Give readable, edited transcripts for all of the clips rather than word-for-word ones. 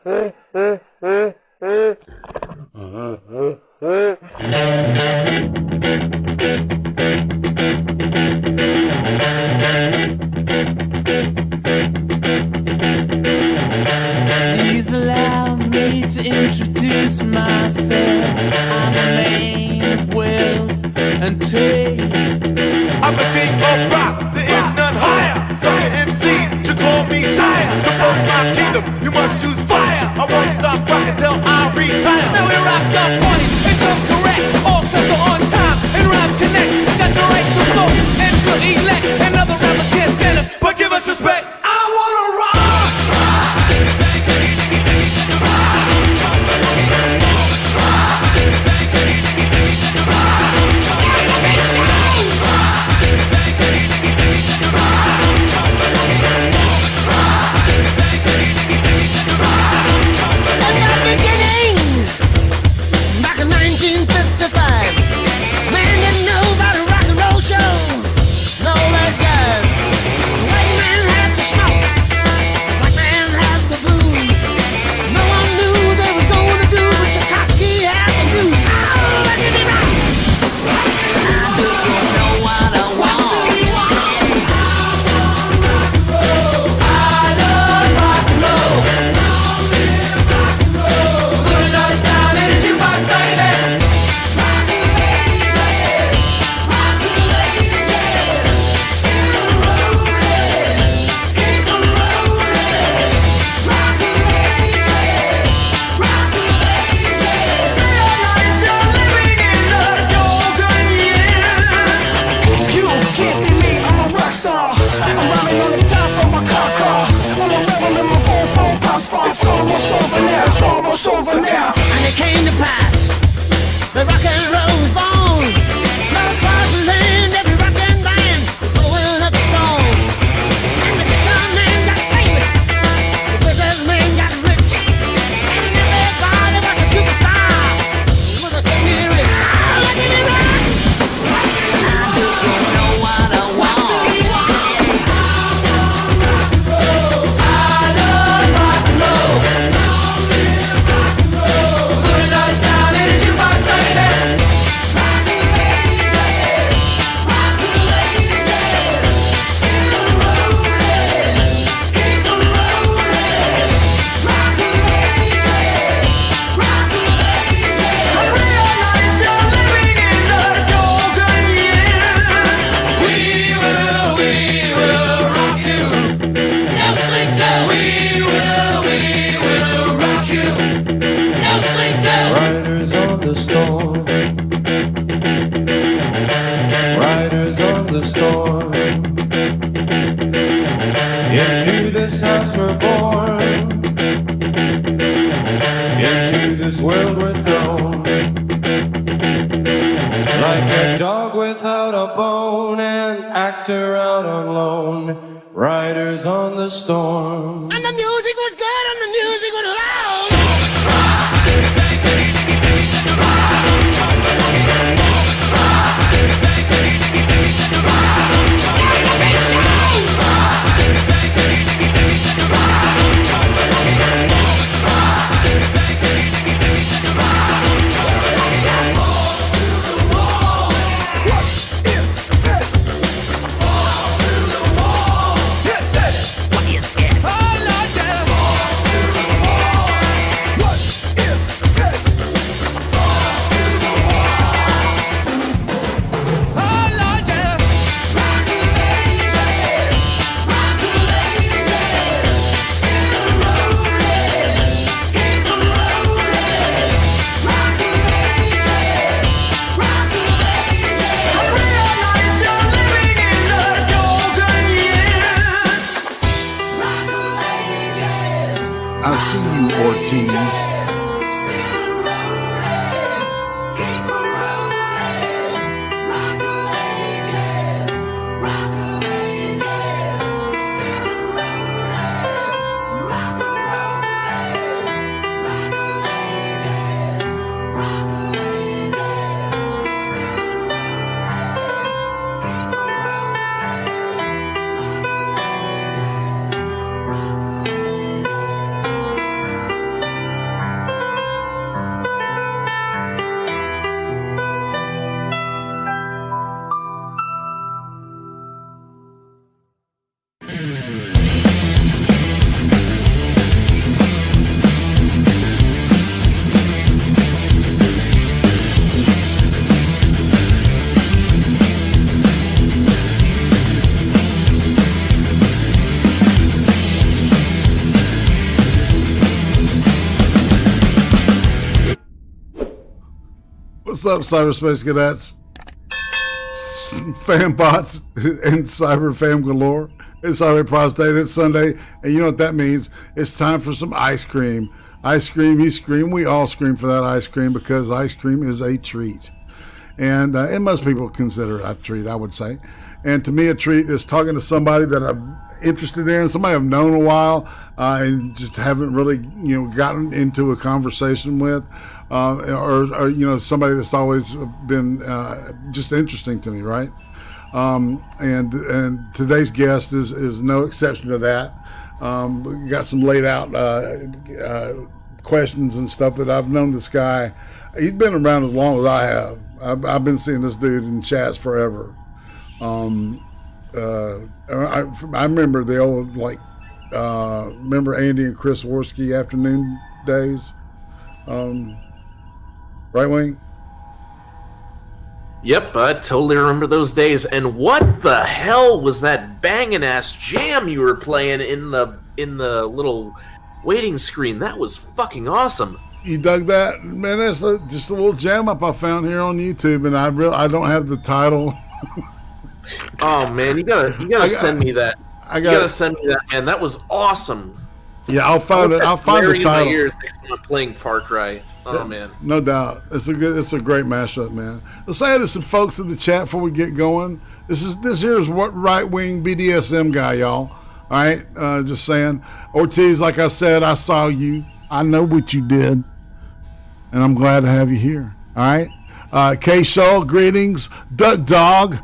Please allow me to introduce myself. I'm a man of wealth and taste. I'm the king of rock, there is none higher. Sucker MCs should call me sire. To blow my kingdom, you must choose fire. I won't stop rocking till I retire. Now we rock up funny and come correct. All sets are on time and rhyme connect. Got the right to flow and good elect. Another rapper can't stand it, but give us respect. I wanna rock. Back in 1955, man didn't know about a rock and roll show. No, that guys. White man had the schmaltz, black man had the blues. No one knew they was gonna do what Tchaikovsky had to do. Oh, let me rock. Do you know what I want? I love rock and roll. Put another time in the jukebox, baby. Over now. And it came to pass, the rock and roll was born. Love across the land, every rock and band was blowing up a storm. And the guitar man got famous, the business man got rich, and everybody was a superstar. He was a spirit. Oh, let me rock. Do you know what I want? I love rock and roll. Put another time in the jukebox, baby. Riders on the storm. Riders on the storm. Into this house we're born. Into this world we're thrown. Like a dog without a bone, an actor out on loan. Riders on the storm. And the music was good and the music was loud. I see you, Ortiz. What's up, cyberspace cadets? Fanbots and cyber fam galore. It's already prostate. It's Sunday, and you know what that means. It's time for some ice cream. Ice cream, you scream. We all scream for that ice cream because ice cream is a treat. And most people consider it a treat, I would say. And to me, a treat is talking to somebody that I'm interested in, somebody I've known a while, and just haven't really, gotten into a conversation with, or somebody that's always been just interesting to me, right? And today's guest is no exception to that. We got some laid out questions and stuff, but I've known this guy. He's been around as long as I have. I've been seeing this dude in chats forever. I remember the old, remember Andy and Chris Worski afternoon days? Right, Wayne? Yep, I totally remember those days. And what the hell was that banging ass jam you were playing in the little waiting screen? That was fucking awesome. You dug that? Man, that's just a little jam up I found here on YouTube, and I don't have the title. Oh man, you gotta send me that. You gotta send me that, man. That was awesome. Yeah, I'll find it. I'll find the title. In my ears next time I'm playing Far Cry. Oh man, no doubt. It's a great mashup, man. Let's say to some folks in the chat before we get going. This here is what right wing BDSM guy, y'all. All right, just saying. Ortiz, like I said, I saw you. I know what you did, and I'm glad to have you here. All right. K. Shaw, greetings. Duck Dog,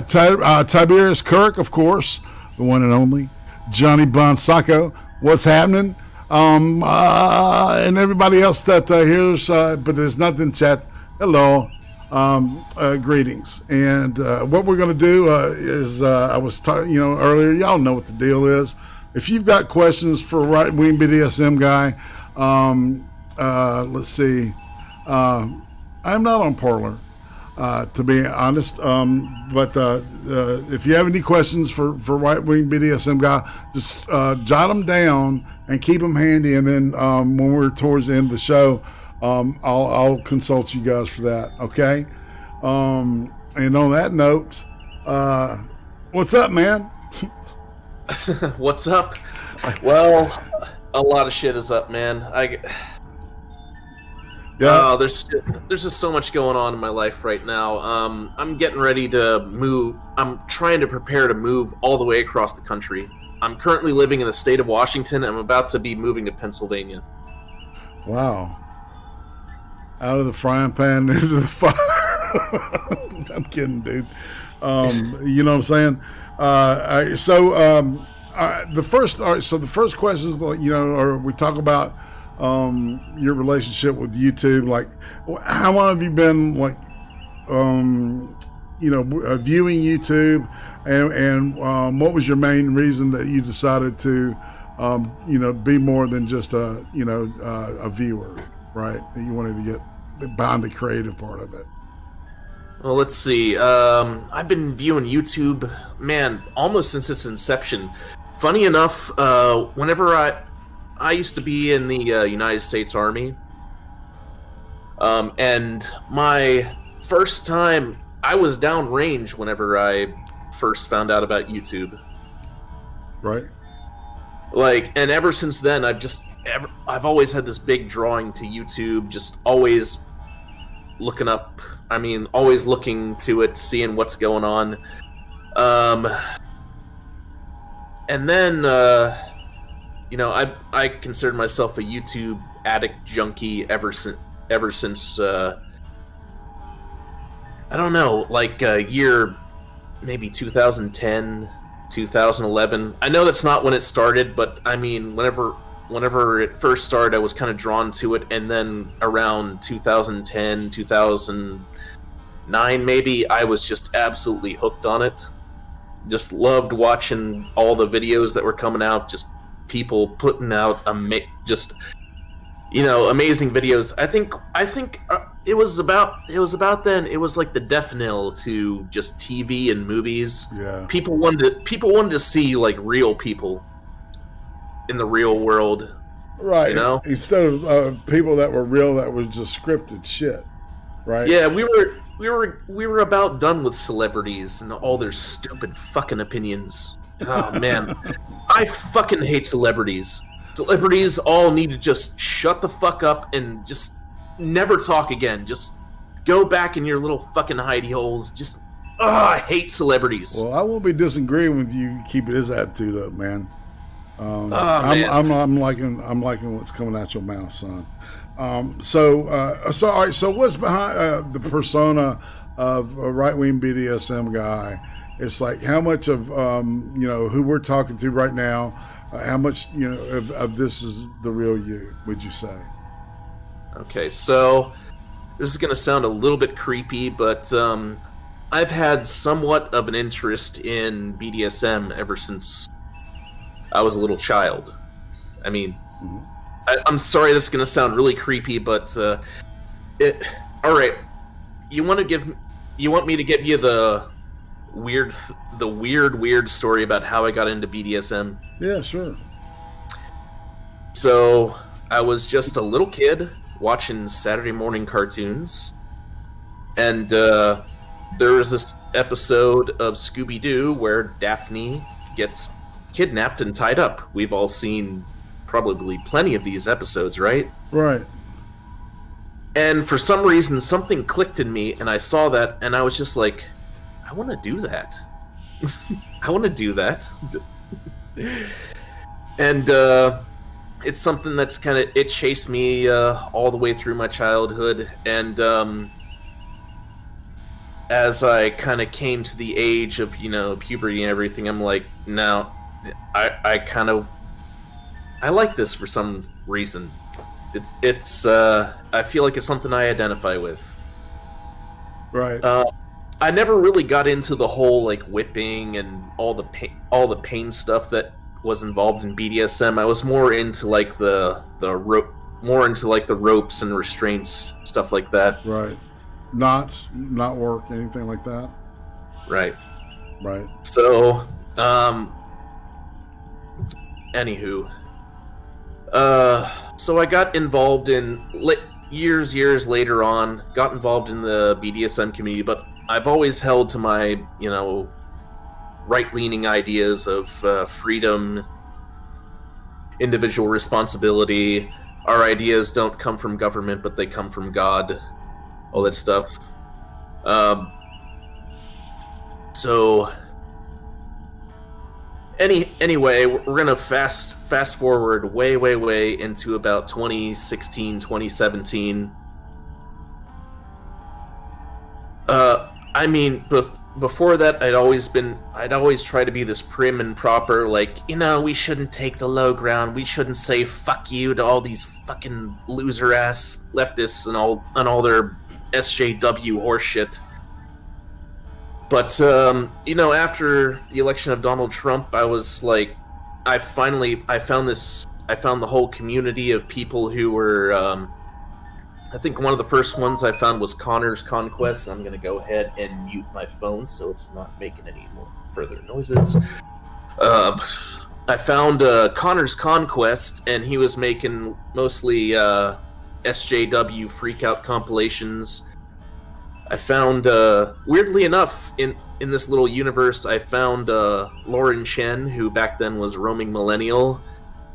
Tiberius Kirk, of course, the one and only. Johnny Bonsacco, what's happening? And everybody else that hears, but there's nothing chat. Hello, greetings. And what we're going to do is, I was talking, earlier, y'all know what the deal is. If you've got questions for right wing BDSM guy, let's see. I'm not on Parler, to be honest. But if you have any questions for right wing BDSM guy, just jot them down and keep them handy. And then when we're towards the end of the show, I'll consult you guys for that. Okay. And on that note, what's up, man? What's up? Well, a lot of shit is up, man. Yeah. There's just so much going on in my life right now. I'm getting ready to move. I'm trying to prepare to move all the way across the country. I'm currently living in the state of Washington. I'm about to be moving to Pennsylvania. Wow. Out of the frying pan into the fire. I'm kidding, dude. You know what I'm saying? The first question is, or we talk about your relationship with YouTube. Like, how long have you been viewing YouTube, and what was your main reason that you decided to be more than just a viewer, right? You wanted to get behind the creative part of it. Well, let's see. I've been viewing YouTube, man, almost since its inception. Funny enough, whenever I used to be in the United States Army, and my first time, I was downrange whenever I first found out about YouTube. Right. And ever since then, I've always had this big drawing to YouTube, just always looking to it, seeing what's going on. And then, I considered myself a YouTube addict junkie ever since I don't know, year maybe 2010, 2011. I know that's not when it started, but I mean, whenever it first started, I was kind of drawn to it, and then around 2010, 2009 maybe, I was just absolutely hooked on it. Just loved watching all the videos that were coming out, just people putting out amazing videos. I think it was about then. It was like the death knell to just TV and movies. Yeah. People wanted to see real people in the real world. Right. Instead of people that were real, that was just scripted shit. right? Yeah, we were about done with celebrities and all their stupid fucking opinions. Oh man, I fucking hate celebrities. Celebrities all need to just shut the fuck up and just never talk again. Just go back in your little fucking hidey holes. Just, I hate celebrities. Well, I won't be disagreeing with you keeping his attitude up, man. Man. I'm liking what's coming out your mouth, son. So all right. So what's behind the persona of a right-wing BDSM guy? It's like how much of who we're talking to right now, how much of this is the real you? Would you say? Okay, so this is gonna sound a little bit creepy, but I've had somewhat of an interest in BDSM ever since I was a little child. I mean, I'm sorry this is gonna sound really creepy, but all right. You want me to give you the weird story about how I got into BDSM? Yeah, sure. So I was just a little kid watching Saturday morning cartoons, and there was this episode of Scooby-Doo where Daphne gets kidnapped and tied up. We've all seen probably plenty of these episodes, right? Right. And for some reason, something clicked in me, and I saw that, and I was just like, I want to do that. I want to do that. And it's something that's it chased me all the way through my childhood, and as I kind of came to the age of puberty and everything, I'm like, no, I like this for some reason. It's I feel like it's something I identify with. Right. I never really got into the whole like whipping and all the pain stuff that was involved in BDSM. I was more into like the ropes and restraints, stuff like that. Right. Knots, not work, anything like that. Right. Right. So, anywho, so I got involved in years later on. Got involved in the BDSM community, but I've always held to my right-leaning ideas of freedom, individual responsibility. Our ideas don't come from government, but they come from God. All that stuff. So anyway, we're gonna fast forward way into about 2016, 2017. I mean, before that, I'd always try to be this prim and proper, like, we shouldn't take the low ground. We shouldn't say fuck you to all these fucking loser ass leftists and all their SJW horseshit. But after the election of Donald Trump, I was like, I found the whole community of people who were I think one of the first ones I found was Connor's Conquest. I'm going to go ahead and mute my phone so it's not making any more further noises. I found Connor's Conquest, and he was making mostly SJW freakout compilations. I found, weirdly enough, in this little universe, I found Lauren Chen, who back then was Roaming Millennial.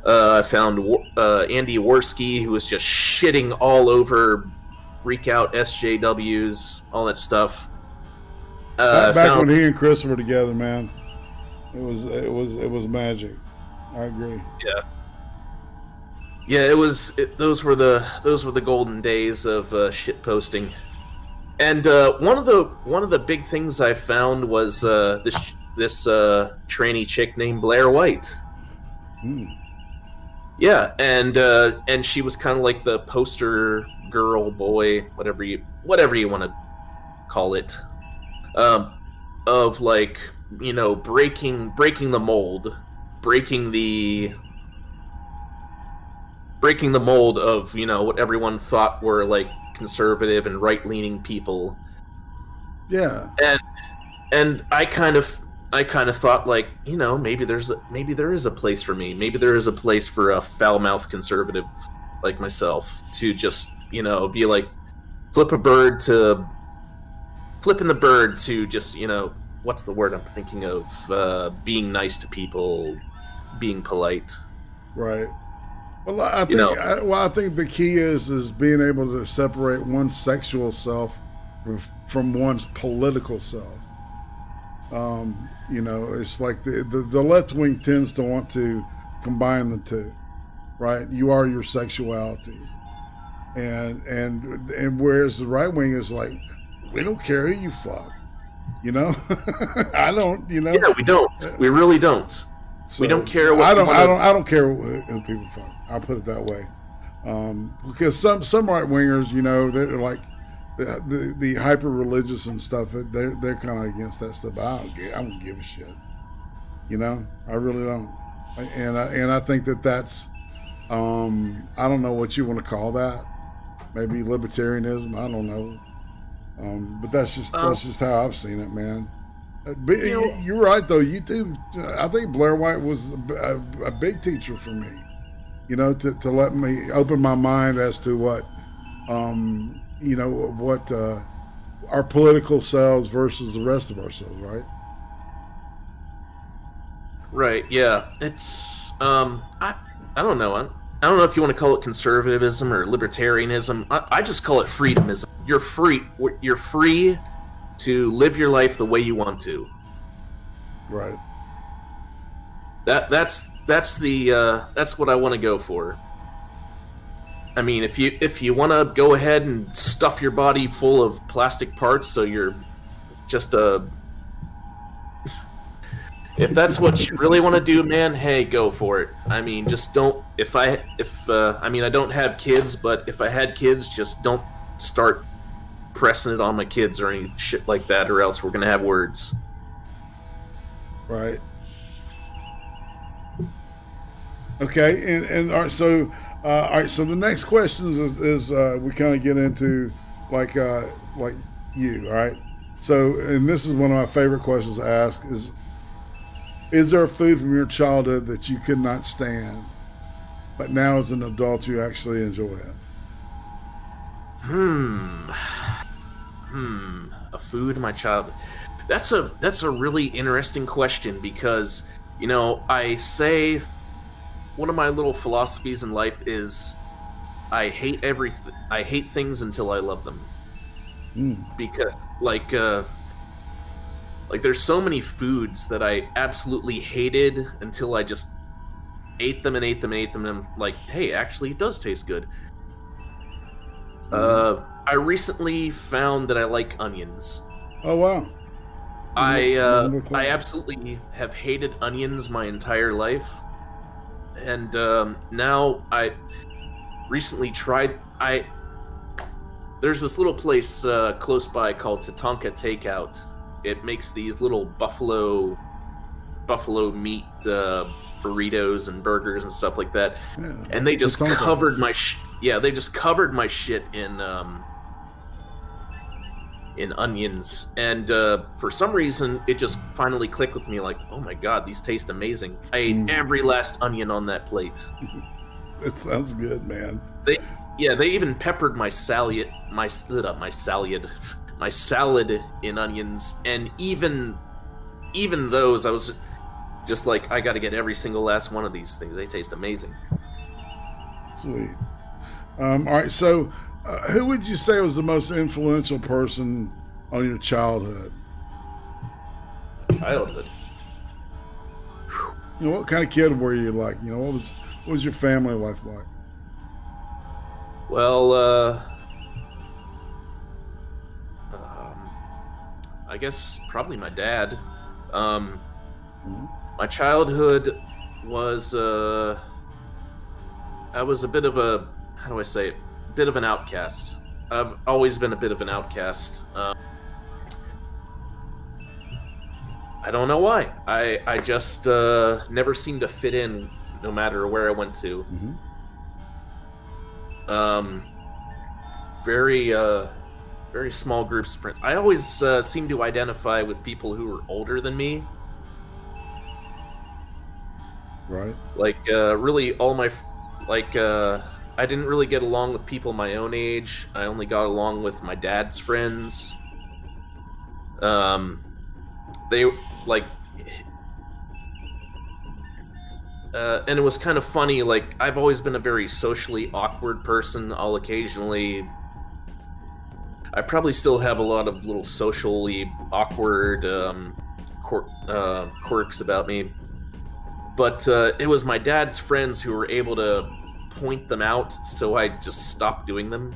I found Andy Worski, who was just shitting all over freakout SJWs, all that stuff. Back when he and Chris were together, man, it was magic. I agree. Yeah, those were the golden days of shit posting. And one of the big things I found was this tranny chick named Blair White. Yeah, and she was kind of like the poster girl, boy, whatever you want to call it, of like breaking the mold, breaking the mold of what everyone thought were like conservative and right-leaning people. Yeah. And I kind of thought, like, maybe there is a place for me. Maybe there is a place for a foul-mouthed conservative like myself to just, be like, flipping the bird to just, what's the word I'm thinking of? Being nice to people, being polite. Right. Well, I think the key is being able to separate one's sexual self from one's political self. It's like the left wing tends to want to combine the two, right? You are your sexuality, and whereas the right wing is like, we don't care who you fuck, I don't, Yeah, we don't. We really don't. So we don't care what I don't care who people fuck. I'll put it that way, because some right wingers, they're like the hyper religious and stuff. They're kind of against that stuff. But I don't give a shit. I really don't. And I think that's I don't know what you want to call that. Maybe libertarianism. I don't know. But that's just how I've seen it, man. But you're right though. YouTube. I think Blair White was a big teacher for me. To let me open my mind as to what, what our political selves versus the rest of ourselves, right? Right. Yeah. It's I don't know. I don't know if you want to call it conservatism or libertarianism. I just call it freedomism. You're free. You're free to live your life the way you want to. Right. That's what I want to go for. I mean, if you want to go ahead and stuff your body full of plastic parts, so you're just if that's what you really want to do, man, hey, go for it. I mean, just don't. I mean, I don't have kids, but if I had kids, just don't start pressing it on my kids or any shit like that, or else we're gonna have words. Right. Okay, and all right. So the next question is we kind of get into like you, all right. So, and this is one of my favorite questions to ask is there a food from your childhood that you could not stand, but now as an adult you actually enjoy it? A food in my childhood. That's a really interesting question because, I say one of my little philosophies in life is I hate things until I love them. Because like there's so many foods that I absolutely hated until I just ate them and I'm like, hey, actually it does taste good. I recently found that I like onions. Oh wow. I absolutely have hated onions my entire life. And now I recently tried. There's this little place close by called Tatanka Takeout. It makes these little buffalo meat burritos and burgers and stuff like that. Yeah, and they just covered my shit in onions. And for some reason, it just finally clicked with me. Like, oh my god, these taste amazing. I ate every last onion on that plate. It sounds good, man. They even peppered my salad in onions, and even those, I was just like, I got to get every single last one of these things. They taste amazing. Sweet. All right, so who would you say was the most influential person on your childhood? Childhood. What kind of kid were you like? What was your family life like? Well, I guess probably my dad. My childhood was I was a bit of a, how do I say it? Bit of an outcast. I've always been a bit of an outcast. I don't know why. I just never seemed to fit in, no matter where I went to. Very small groups of friends. I always seem to identify with people who were older than me. Right. Like really, all my I didn't really get along with people my own age. I only got along with my dad's friends. They like, and it was kind of funny. Like, I've always been a very socially awkward person. I'll occasionally, I probably still have a lot of little socially awkward quirks about me. But it was my dad's friends who were able to point them out, so I just stopped doing them.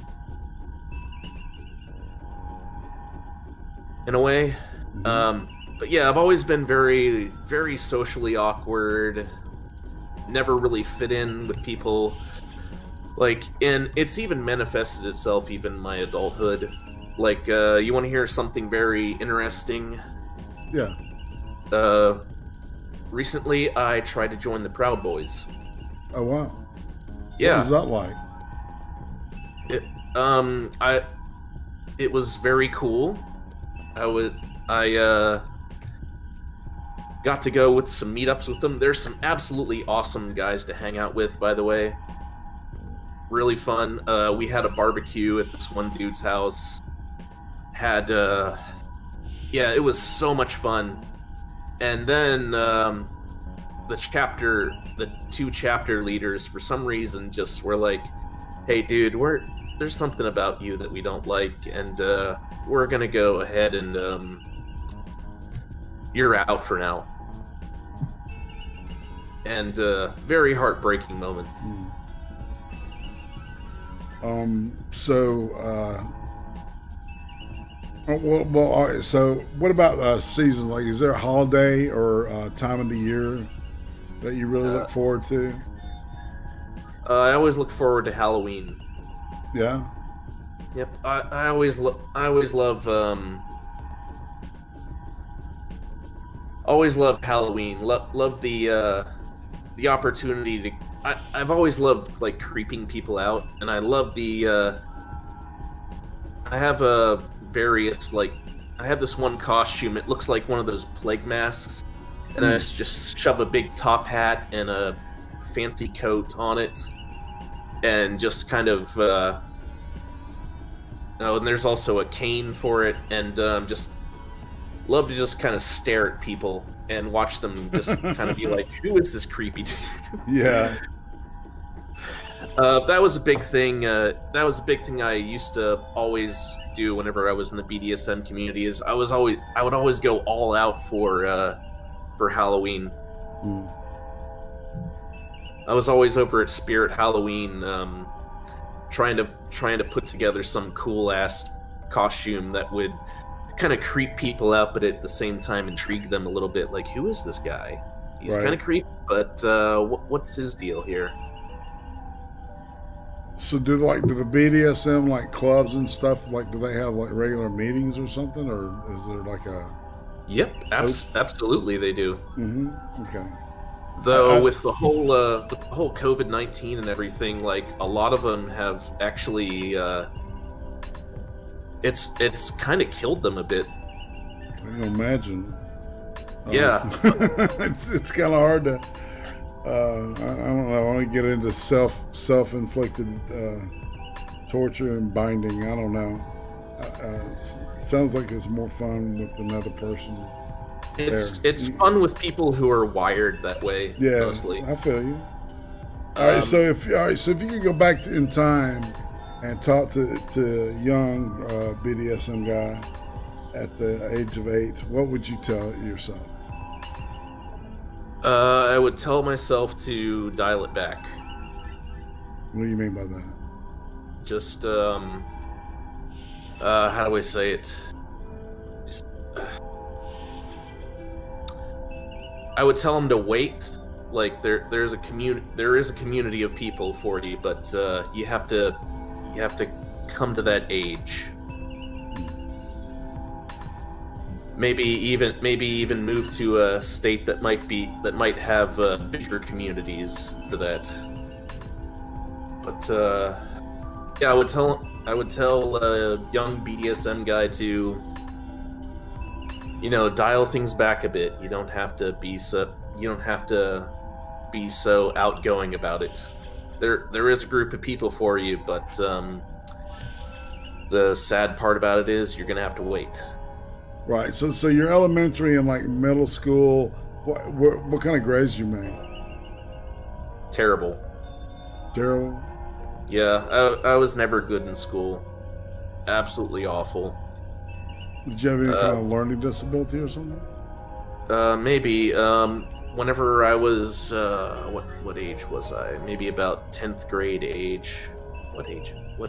In a way. But yeah, I've always been very, very socially awkward. Never really fit in with people. Like, and it's even manifested itself even in my adulthood. Like, you want to hear something very interesting? Yeah. Recently, I tried to join the Proud Boys. Oh, wow. Yeah. What was that like? It was very cool. I got to go with some meetups with them. There's some absolutely awesome guys to hang out with, by the way. Really fun. We had a barbecue at this one dude's house. Yeah, it was so much fun. And then the two chapter leaders, for some reason, just were like, "Hey, dude, there's something about you that we don't like, and we're gonna go ahead and you're out for now." And very heartbreaking moment. Well, all right, so what about seasons? Like, is there a holiday or time of the year that you really look forward to? I always look forward to Halloween. Yeah. Yep. I always love Halloween. Love the opportunity to. I've always loved like creeping people out, and I love the. I have various, like, I have this one costume. It looks like one of those plague masks, and I just shove a big top hat and a fancy coat on it, and just kind of. Oh, and there's also a cane for it, and just love to just kind of stare at people and watch them just kind of be like, "Who is this creepy dude?" Yeah. That was a big thing. That was a big thing I used to always do whenever I was in the BDSM community. Is I would always go all out for Halloween. I was always over at Spirit Halloween, trying to put together some cool ass costume that would kind of creep people out, but at the same time intrigue them a little bit. Like, who is this guy? He's Right. kind of creepy, but what's his deal here? So do the BDSM like clubs and stuff, like, do they have like regular meetings or something, or is there like a? Yep, absolutely they do. Okay. Though with the whole COVID-19 and everything, like, a lot of them have actually it's kind of killed them a bit. I can imagine. Yeah. It's kind of hard to. I don't know. I want to get into self-inflicted torture and binding. I don't know. Sounds like it's more fun with another person. It's fun with people who are wired that way. Yeah, mostly. I feel you. All right, so if you could go back in time and talk to a young BDSM guy at the age of 8, what would you tell yourself? I would tell myself to dial it back. What do you mean by that? Just how do I say it? I would tell him to wait. Like, there is a community of people for you, but you have to come to that age. Maybe even move to a state that might have bigger communities for that. But yeah, I would tell a young BDSM guy to, dial things back a bit. You don't have to be so outgoing about it. there is a group of people for you, but the sad part about it is you're gonna have to wait. Right. So you're elementary and like middle school. What kind of grades you make? Terrible. Terrible. Yeah, I was never good in school. Absolutely awful. Did you have any kind of learning disability or something? Maybe. Whenever I was, what age was I? Maybe about 10th grade age. What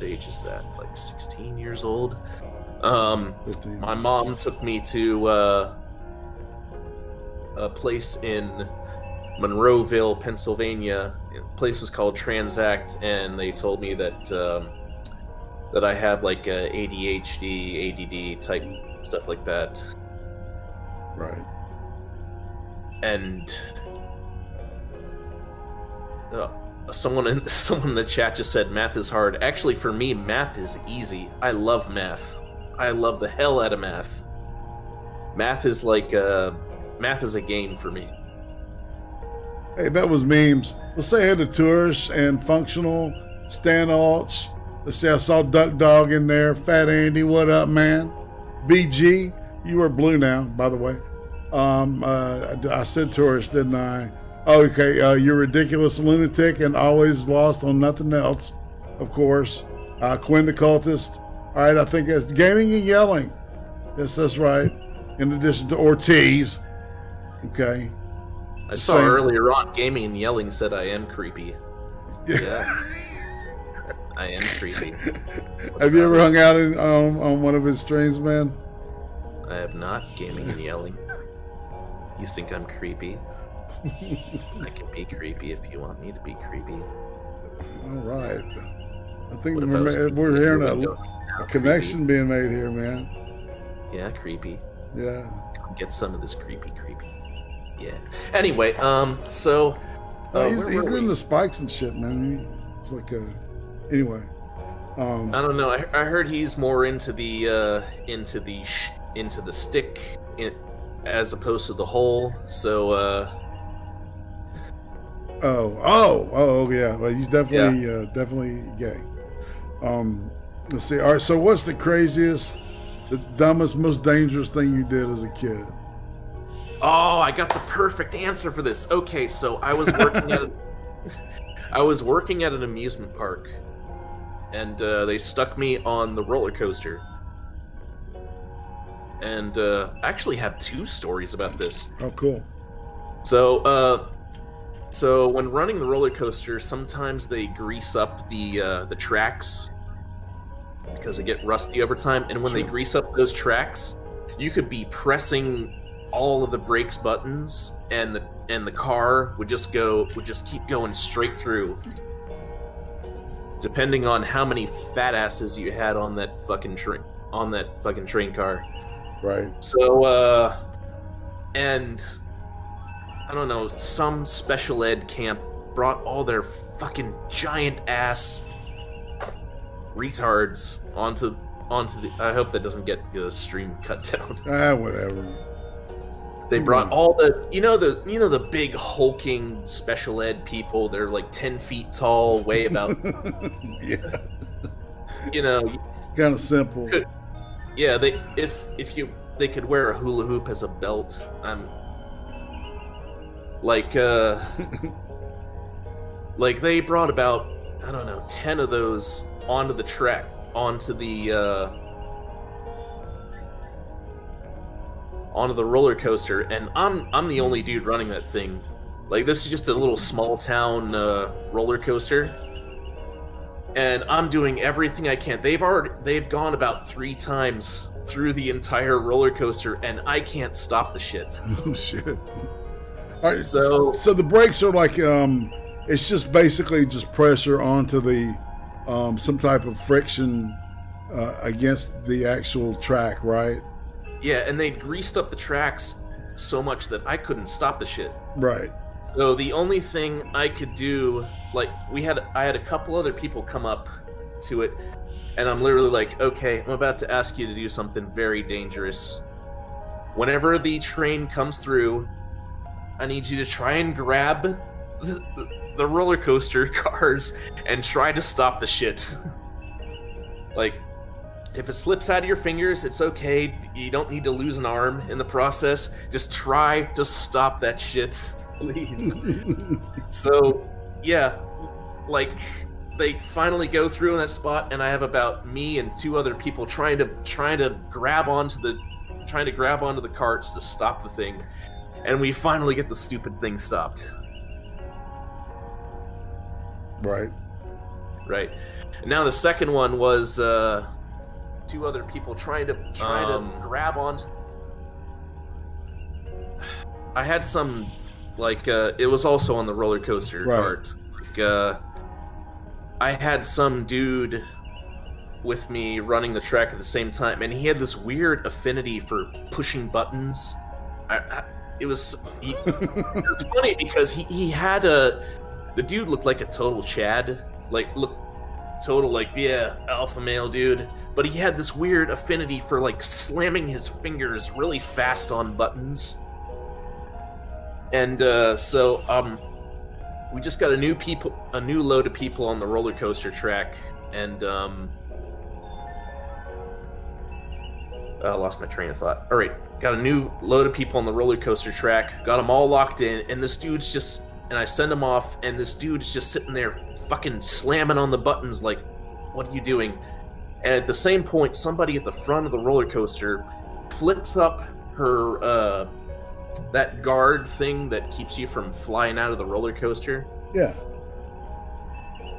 age is that? Like 16 years old? 15. My mom took me to a place in Monroeville, Pennsylvania. The place was called Transact, and they told me that that I have like ADHD, ADD type stuff like that. Right. And someone in the chat just said math is hard. Actually, for me, math is easy. I love math. I love the hell out of math. Math is like math is a game for me. Hey, that was memes. Let's say hey to Tourish and Functional, Stan Alch. Let's say I saw Duck Dog in there. Fat Andy, what up, man? BG, you are blue now, by the way. I said Tourish, didn't I? Oh, okay, you're ridiculous lunatic and always lost on nothing else, of course. Quinn the Cultist. All right, I think it's gaming and yelling. Yes, that's right. In addition to Ortiz. Okay. I saw earlier on, gaming and yelling said I am creepy. Yeah. I am creepy. Have you ever hung out on one of his streams, man? I have not. Gaming and yelling. You think I'm creepy? I can be creepy if you want me to be creepy. All right. I think What if I was we're hearing creepy? a connection being made here, man. Yeah, creepy. Yeah. Come get some of this creepy. Yeah. Anyway, so He's where were in we? the spikes and shit, man. It's like anyway. I don't know. I heard he's more into the stick as opposed to the hole. So Oh yeah. Well, he's definitely gay. Let's see. All right. So, what's the craziest, the dumbest, most dangerous thing you did as a kid? oh, I got the perfect answer for this. Okay, so I was working at an amusement park, and they stuck me on the roller coaster. And I actually have two stories about this. Oh, cool. So when running the roller coaster, sometimes they grease up the tracks because they get rusty over time. And when they grease up those tracks, you could be pressing all of the brakes buttons, and the car would just keep going straight through, depending on how many fat asses you had on that fucking train car. Right. So and I don't know, some special ed camp brought all their fucking giant ass retards onto the. I hope that doesn't get the stream cut down. Whatever. They brought all the the big hulking special ed people. They're like 10 feet tall, weigh about Yeah. Kind of simple. Yeah, they could wear a hula hoop as a belt. Like they brought about, I don't know, 10 of those onto the track, onto the roller coaster, and I'm the only dude running that thing. Like, this is just a little small town roller coaster, and I'm doing everything I can. They've gone about 3 times through the entire roller coaster, and I can't stop the shit. Oh shit. All right, so the brakes are like it's just basically just pressure onto the some type of friction against the actual track, right? Yeah, and they greased up the tracks so much that I couldn't stop the shit. Right. So the only thing I could do, like, I had a couple other people come up to it, and I'm literally like, okay, I'm about to ask you to do something very dangerous. Whenever the train comes through, I need you to try and grab the roller coaster cars and try to stop the shit. Like, if it slips out of your fingers, it's okay. You don't need to lose an arm in the process. Just try to stop that shit, please. So, yeah, like, they finally go through in that spot, and I have about me and 2 other people trying to grab onto the carts to stop the thing, and we finally get the stupid thing stopped. Right. Right. Now the second one was 2 other people trying to grab onto. I had some, like, it was also on the roller coaster cart. Like, I had some dude with me running the track at the same time, and he had this weird affinity for pushing buttons. It was funny because he had the dude looked like a total Chad, alpha male dude, but he had this weird affinity for, like, slamming his fingers really fast on buttons. And so we just got a new load of people on the roller coaster track, and I lost my train of thought. All right, got a new load of people on the roller coaster track, got them all locked in, and this dude's just, and I send him off, and this dude's just sitting there fucking slamming on the buttons like, what are you doing? And at the same point, somebody at the front of the roller coaster flips up her, that guard thing that keeps you from flying out of the roller coaster. Yeah.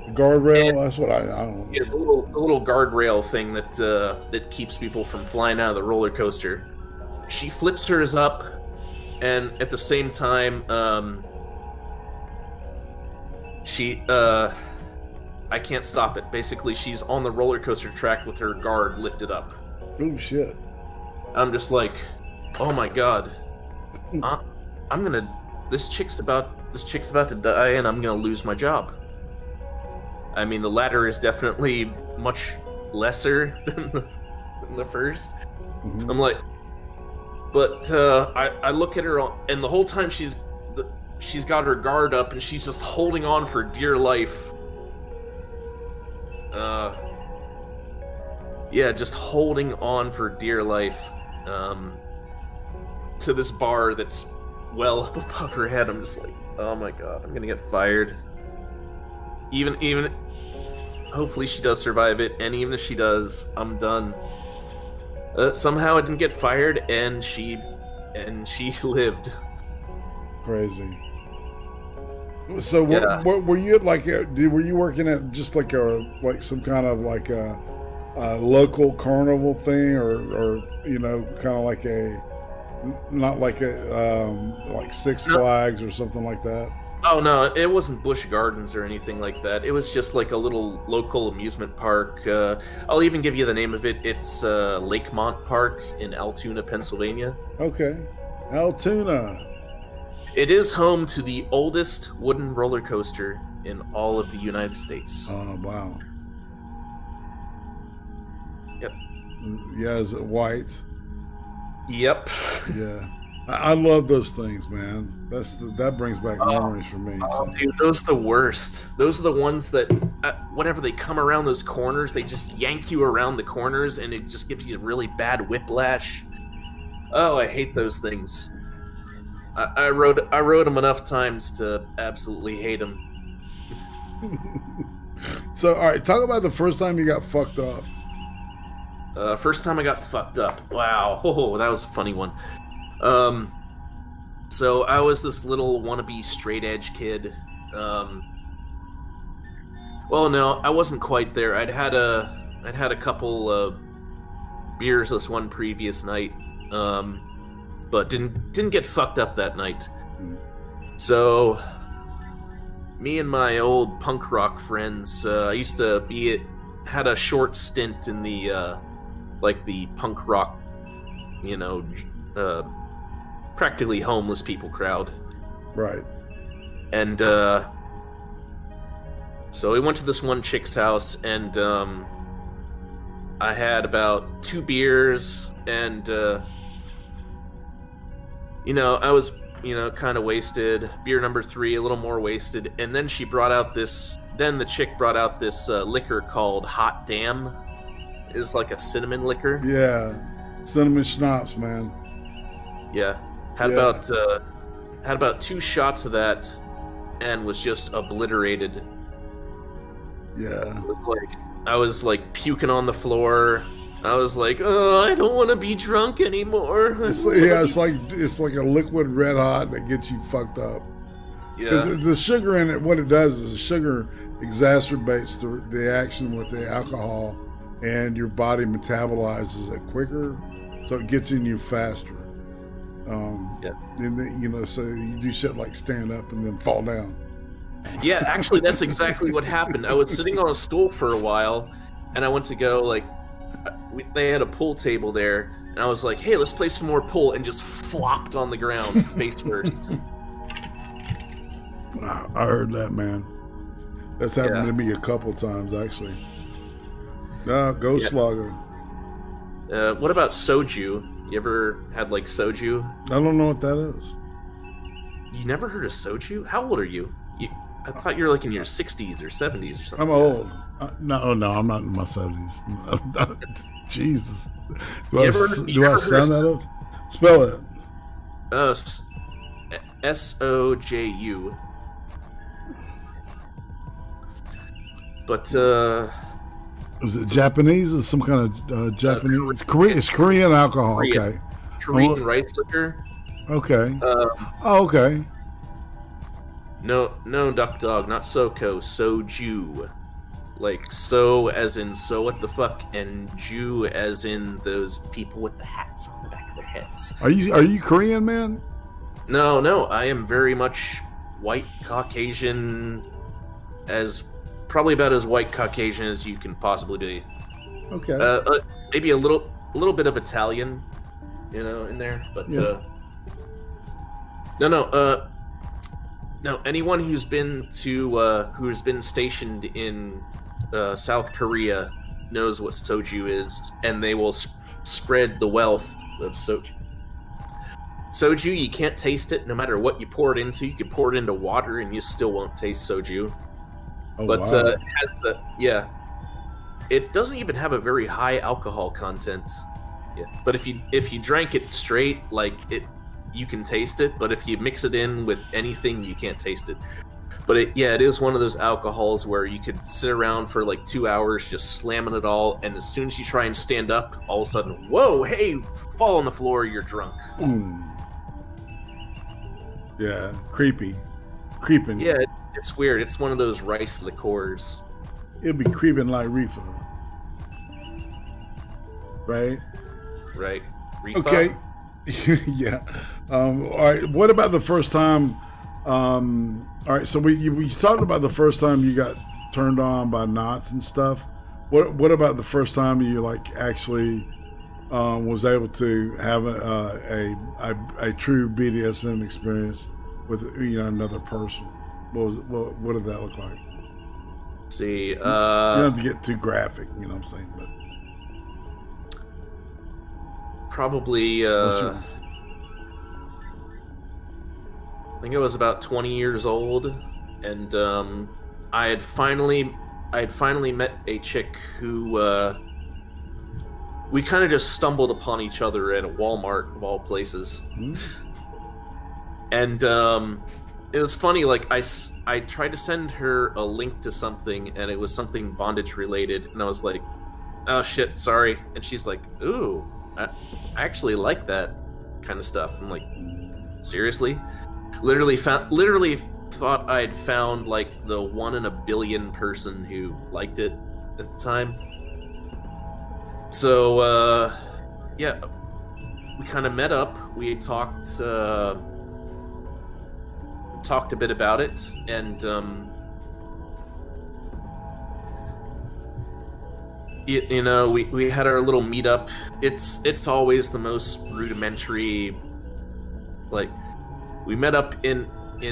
The guardrail, that's what I don't know. Yeah, the little guardrail thing that keeps people from flying out of the roller coaster. She flips hers up, and at the same time, I can't stop it. Basically, she's on the roller coaster track with her guard lifted up. Oh shit! I'm just like, oh my god, this chick's about to die, and I'm gonna lose my job. I mean, the latter is definitely much lesser than the first. Mm-hmm. I'm like, but I look at her, and the whole time she's got her guard up, and she's just holding on for dear life. Just holding on for dear life to this bar that's well up above her head. I'm just like, oh my god, I'm gonna get fired. Even hopefully she does survive it, and even if she does, I'm done. Somehow I didn't get fired, and she lived. Crazy. So what were you like? Were you working at just like some kind of like a local carnival thing, or kind of like not like like Six Flags or something like that? Oh no, it wasn't Busch Gardens or anything like that. It was just like a little local amusement park. I'll even give you the name of it. It's Lakemont Park in Altoona, Pennsylvania. Okay, Altoona. It is home to the oldest wooden roller coaster in all of the United States. Oh, wow. Yep. Yeah, is it white? Yep. Yeah. I love those things, man. That brings back memories for me. Oh, dude, those are the worst. Those are the ones that, whenever they come around those corners, they just yank you around the corners, and it just gives you a really bad whiplash. Oh, I hate those things. I rode them enough times to absolutely hate them. So, all right, talk about the first time you got fucked up. First time I got fucked up. Wow, that was a funny one. So I was this little wannabe straight edge kid. Well, no, I wasn't quite there. I'd had a couple beers this one previous night. But didn't get fucked up that night. So me and my old punk rock friends, I used to had a short stint in the like the punk rock, practically homeless people crowd. Right. And so we went to this one chick's house, and I had about 2 beers, and I was kind of wasted. Beer number 3, a little more wasted. And then she brought out this. Then the chick brought out this liquor called Hot Damn. It's like a cinnamon liquor. Yeah, cinnamon schnapps, man. Yeah, had about 2 shots of that, and was just obliterated. Yeah. I was like puking on the floor. I was like, oh, I don't want to be drunk anymore. It's like a liquid red hot that gets you fucked up. Yeah. The sugar in it, what it does is the sugar exacerbates the action with the alcohol, and your body metabolizes it quicker, so it gets in you faster. Yeah. And then, so you do shit like stand up and then fall down. Yeah, actually, that's exactly what happened. I was sitting on a stool for a while, and I went to go, they had a pool table there, and I was like, hey, let's play some more pool, and just flopped on the ground, face first. I heard that, man. That's happened to me a couple times, actually. Slugger. What about soju? You ever had, soju? I don't know what that is. You never heard of soju? How old are you? I thought you were in your 60s or 70s or something. I'm old. No, I'm not in my 70s. Jesus. Do I sound that old? Spell it. SOJU. But, is it Japanese? Is some kind of Japanese? It's Korean alcohol. Korean. Okay. Korean rice liquor. Okay. Okay. No, duck dog, not SoCo, soju. So as in so what the fuck, and Jew as in those people with the hats on the back of their heads. Are you Korean, man? No, I am very much white Caucasian, probably about as white Caucasian as you can possibly be. Okay. Maybe a little bit of Italian, in there, but yeah. No, anyone who's been stationed in South Korea knows what soju is, and they will spread the wealth of soju. Soju, you can't taste it no matter what you pour it into. You could pour it into water and you still won't taste soju. Oh, but wow. it has it doesn't even have a very high alcohol content. Yeah, but if you drank it straight, you can taste it, but if you mix it in with anything, you can't taste it. But it is one of those alcohols where you could sit around for 2 hours just slamming it all, and as soon as you try and stand up, all of a sudden, whoa, hey, fall on the floor, you're drunk. Yeah, creeping. Yeah, it's weird. It's one of those rice liqueurs. It'll be creeping like reefer. Right? Right. Reefer? Okay. Yeah. All right. What about the first time? All right. So we talked about the first time you got turned on by knots and stuff. What about the first time you actually was able to have a true BDSM experience with another person? What did that look like? See, you don't have to get too graphic. You know what I'm saying, but. Probably, I think I was about 20 years old, and I had finally met a chick who we kind of just stumbled upon each other at a Walmart of all places, and it was funny. I tried to send her a link to something, and it was something bondage related, and I was like, "Oh shit, sorry," and she's like, "Ooh. I actually like that kind of stuff." I'm like, seriously? Literally thought I'd found the 1 in a billion person who liked it at the time. So we kind of met up. We talked a bit about it, and we had our little meetup. It's always the most rudimentary. We met up in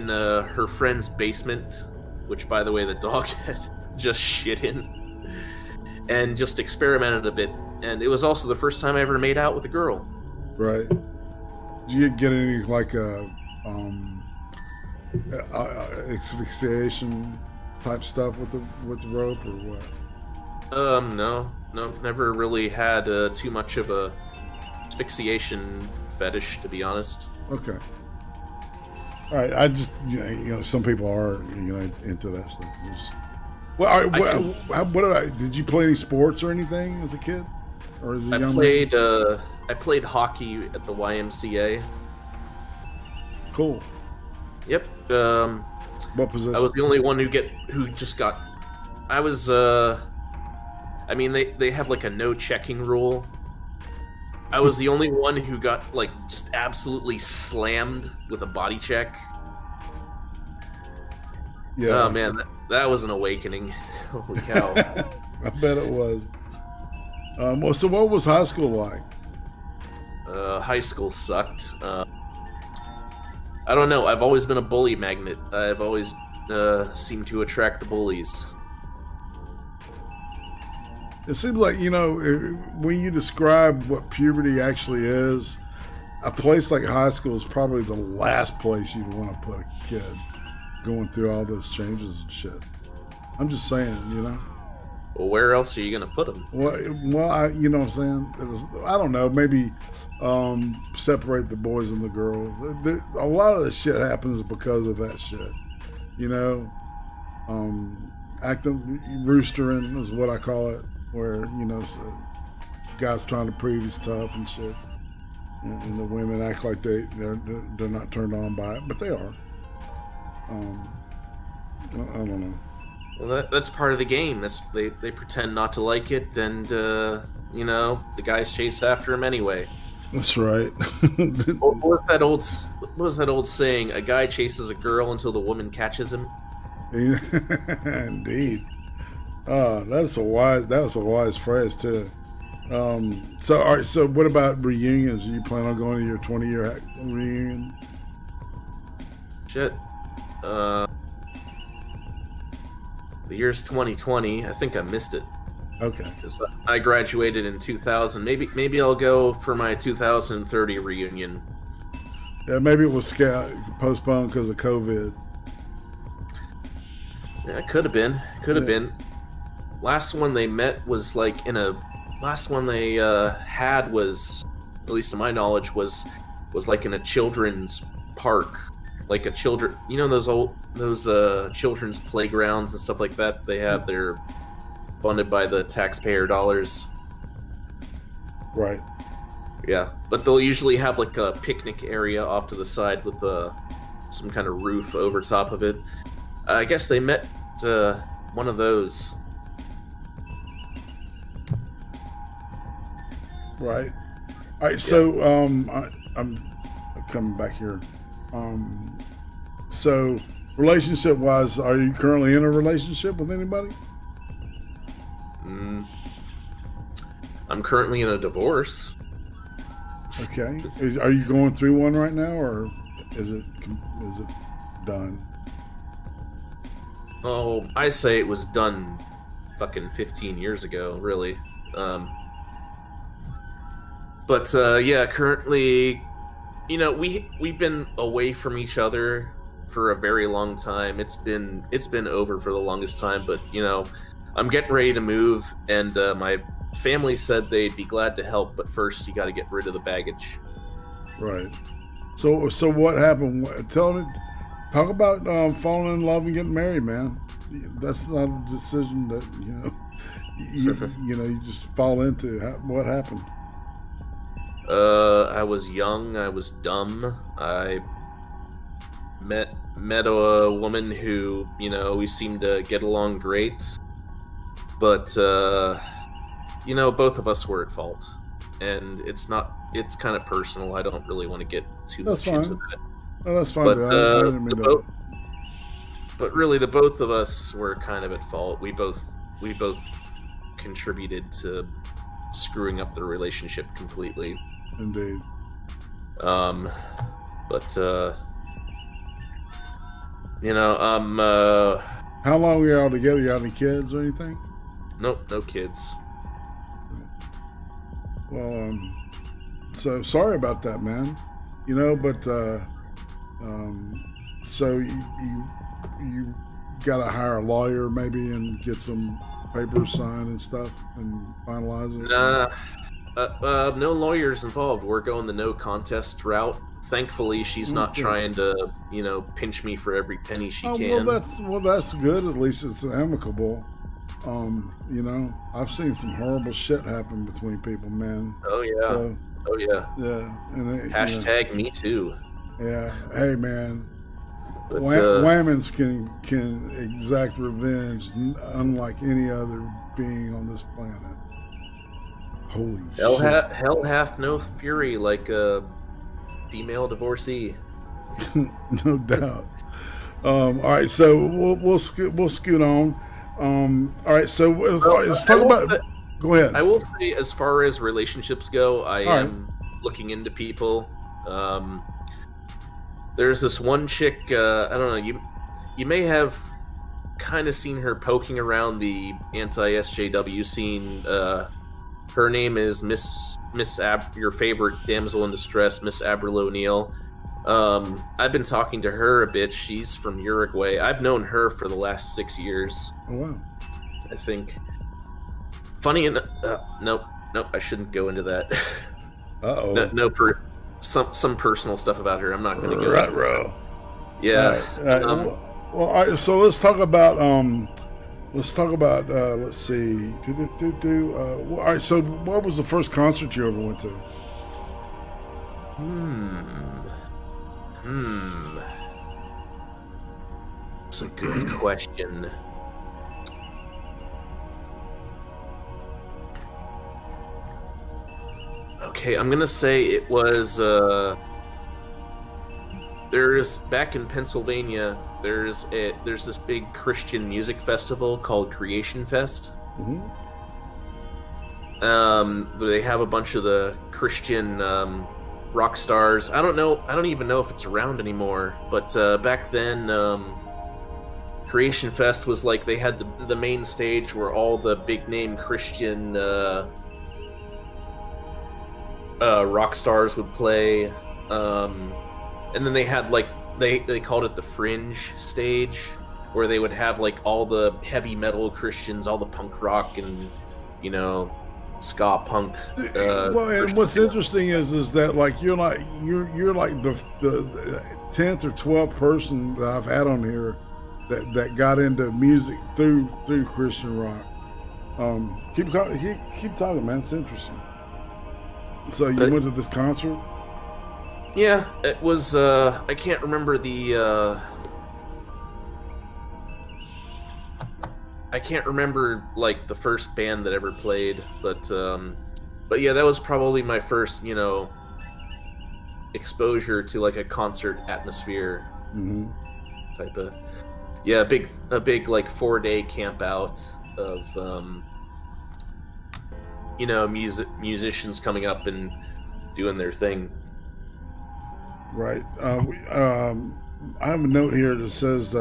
her friend's basement, which, by the way, the dog had just shit in, and just experimented a bit. And it was also the first time I ever made out with a girl. Right. Did you get any asphyxiation type stuff with the rope or what? No, never really had too much of a asphyxiation fetish, to be honest. Okay. All right. I just some people are into that stuff. Well, all right, what did you play any sports or anything as a kid, or as a young man? I played hockey at the YMCA. Cool. Yep. What position? I was the only one who just got. I was. I mean, they have like a no checking rule. I was the only one who got like just absolutely slammed with a body check. Yeah. Oh man, that was an awakening. Holy cow! I bet it was. Well, so what was high school like? High school sucked. I don't know. I've always been a bully magnet. I've always seemed to attract the bullies. It seems like, when you describe what puberty actually is, a place like high school is probably the last place you'd want to put a kid going through all those changes and shit. I'm just saying, Well, where else are you going to put them? Well, you know what I'm saying? I don't know. Maybe separate the boys and the girls. A lot of the shit happens because of that shit. Acting roostering is what I call it. Where guys trying to prove he's tough and shit, and the women act like they're not turned on by it, but they are. I don't know. Well, that's part of the game. They pretend not to like it, and the guys chase after him anyway. That's right. What was that old saying? A guy chases a girl until the woman catches him. Indeed. That was a wise phrase too. So all right, so what about reunions? Are you planning on going to your 20-year reunion? Shit. The year's 2020. I think I missed it. Okay. 'Cause I graduated in 2000. Maybe I'll go for my 2030 reunion. Yeah, maybe it was postponed because of COVID. Yeah, it could have been. Last one they met was like last one they had was, at least to my knowledge, was like in a children's park, like a those children's playgrounds and stuff like that they have. They're funded by the taxpayer dollars. Right. Yeah, but they'll usually have like a picnic area off to the side with some kind of roof over top of it. I guess they met one of those. Right. All right. So I'm coming back here. So relationship wise, are you currently in a relationship with anybody? I'm currently in a divorce. Okay. Are you going through one right now, or is it done? Oh, I say it was done fucking 15 years ago, really. But yeah, currently, we've been away from each other for a very long time. It's been over for the longest time, but I'm getting ready to move, and my family said they'd be glad to help, but first you got to get rid of the baggage. Right. So what happened? Talk about falling in love and getting married, man. That's not a decision that you just fall into. What happened? I was young. I was dumb. I met a woman who we seemed to get along great, but both of us were at fault, and it's kind of personal. I don't really want to get too much into that. Oh, that's fine. But, I didn't mean to. But really, the both of us were kind of at fault. We both contributed to screwing up the relationship completely. Indeed. But how long were y'all together? You got any kids or anything? Nope, no kids. Well, so sorry about that, man. But So you got to hire a lawyer maybe and get some papers signed and stuff and finalize it. No lawyers involved. We're going the no contest route. Thankfully, she's not trying to, pinch me for every penny she can. Well, that's good. At least it's amicable. I've seen some horrible shit happen between people, man. Oh yeah. Yeah. And hashtag me too. Yeah. Hey, man. But, Whammons can exact revenge unlike any other being on this planet. Holy shit. Hell hath no fury like a female divorcee. No doubt. All right, so we'll scoot on. All right, so let's talk about. Go ahead. I will say, as far as relationships go, I am looking into people. There's this one chick. I don't know. You may have kind of seen her poking around the anti-SJW scene. Her name is Miss your favorite damsel in distress, Miss Avril O'Neil. I've been talking to her a bit. She's from Uruguay. I've known her for the last 6 years. Oh, wow. I think. Funny enough, nope. I shouldn't go into that. Some personal stuff about her. I'm not going to go. Right, bro. Yeah. Well, all right. So let's talk about. Let's see. All right. So, what was the first concert you ever went to? That's a good question. Okay, I'm gonna say it was. There's back in Pennsylvania. There's this big Christian music festival called Creation Fest. Mm-hmm. They have a bunch of the Christian rock stars. I don't even know if it's around anymore. But back then, Creation Fest was like they had the main stage where all the big name Christian rock stars would play, and then they had like they called it the fringe stage, where they would have like all the heavy metal Christians, all the punk rock and ska punk. Well, and what's interesting is that like you're like the 10th or 12th person that I've had on here that got into music through Christian rock. Keep talking, man. It's interesting. So you went to this concert? Yeah, it was. I can't remember I can't remember like the first band that ever played, but yeah, that was probably my first, exposure to like a concert atmosphere. Mm-hmm. Type of. Yeah, a big like 4-day camp out of musicians coming up and doing their thing. Right. I have a note here that says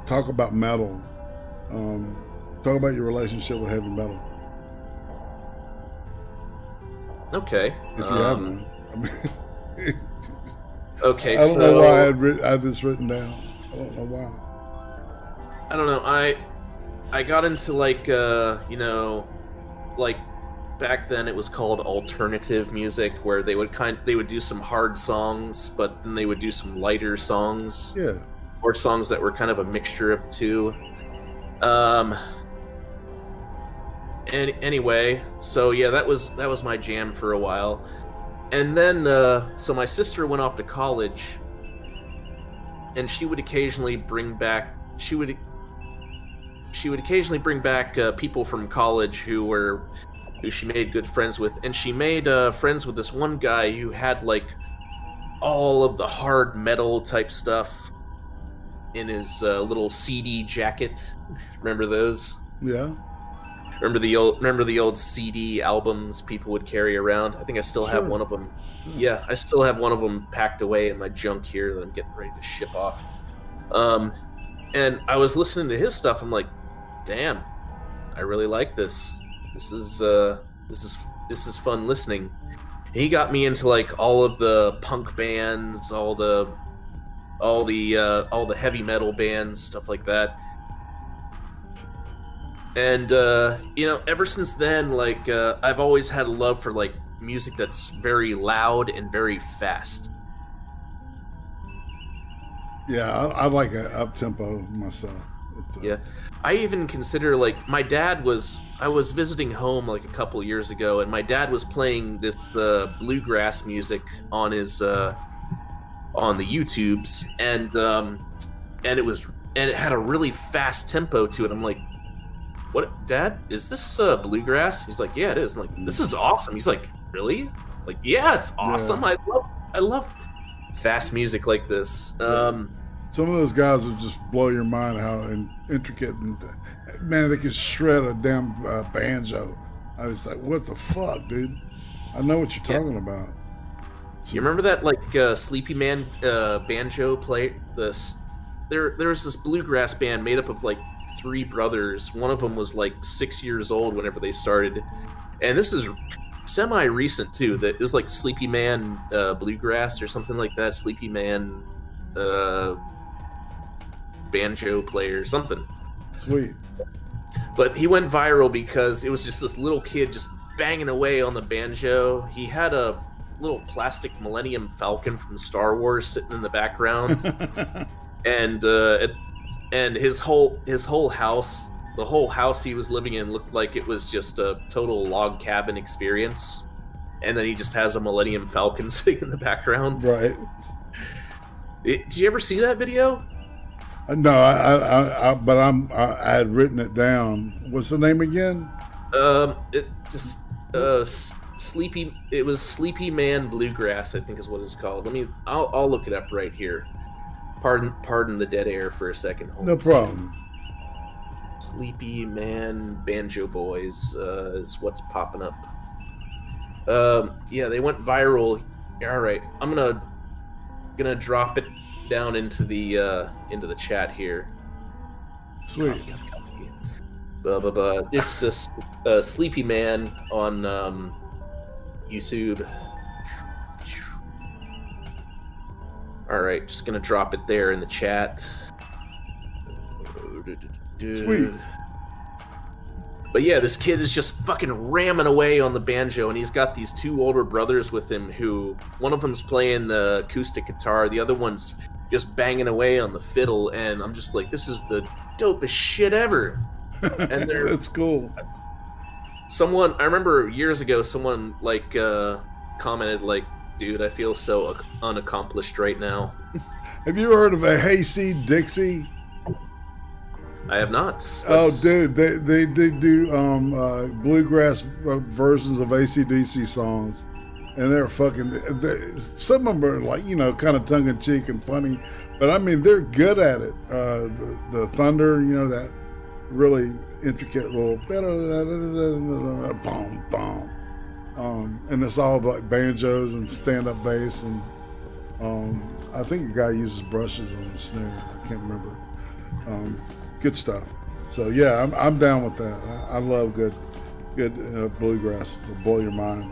talk about metal. Talk about your relationship with heavy metal. Okay. If you have one. I mean, okay, I don't know why I had this written down. I don't know why. I don't know. I got into like like back then it was called alternative music, where they would do some hard songs, but then they would do some lighter songs. Yeah. Or songs that were kind of a mixture of the two. Anyway, so yeah, that was my jam for a while. And then so my sister went off to college, and she would occasionally bring back people from college who she made good friends with, and she made friends with this one guy who had like all of the hard metal type stuff in his little CD jacket. Remember those? Yeah. Remember the old CD albums people would carry around? I think I still have one of them. Yeah, I still have one of them packed away in my junk here that I'm getting ready to ship off. And I was listening to his stuff. I'm like, damn, I really like this. This is fun listening. And he got me into like all of the punk bands, all the all the heavy metal bands, stuff like that. And ever since then, like I've always had a love for like music that's very loud and very fast. Yeah, I like an up tempo myself. Yeah, I even consider like I was visiting home like a couple years ago, and my dad was playing this bluegrass music on his on the YouTubes, and it had a really fast tempo to it. I'm like, "What, Dad? Is this bluegrass?" He's like, "Yeah, it is." I'm like, "This is awesome." He's like, "Really?" Like, "Yeah, it's awesome. Yeah. I love fast music like this." Some of those guys will just blow your mind how intricate and man, they can shred a damn banjo. I was like, what the fuck, dude? I know what you're talking about. You remember that like Sleepy Man banjo play? There was this bluegrass band made up of like 3 brothers. One of them was like 6 years old whenever they started, and this is semi-recent too. That it was like Sleepy Man bluegrass or something like that. Sleepy Man banjo player, something. Sweet. But he went viral because it was just this little kid just banging away on the banjo. He had a little plastic Millennium Falcon from Star Wars sitting in the background, and his whole house, the whole house he was living in, looked like it was just a total log cabin experience. And then he just has a Millennium Falcon sitting in the background. Right. Did you ever see that video? No, I had written it down. What's the name again? It just Sleepy. It was Sleepy Man Bluegrass, I think is what it's called. I'll look it up right here. Pardon the dead air for a second. Hold No problem. Sleepy Man Banjo Boys is what's popping up. Yeah, they went viral. All right, I'm gonna drop it down into the chat here. Sweet. It's just Sleepy Man on YouTube. All right, just gonna drop it there in the chat. Sweet. But yeah, this kid is just fucking ramming away on the banjo, and he's got these 2 older brothers with him who, one of them's playing the acoustic guitar, the other one's just banging away on the fiddle, and I'm just like, this is the dopest shit ever. And That's cool. I remember years ago, someone like commented like, dude, I feel so unaccomplished right now. Have you heard of a Hayseed Dixie? I have not. Oh, dude, they do bluegrass versions of AC/DC songs, and they're fucking. Some of them are like, kind of tongue in cheek and funny, but I mean they're good at it. The thunder, that really intricate little boom boom, and it's all like banjos and stand-up bass, and I think the guy uses brushes on the snare. I can't remember. Good stuff. So yeah, I'm down with that. I love good bluegrass. It'll blow your mind.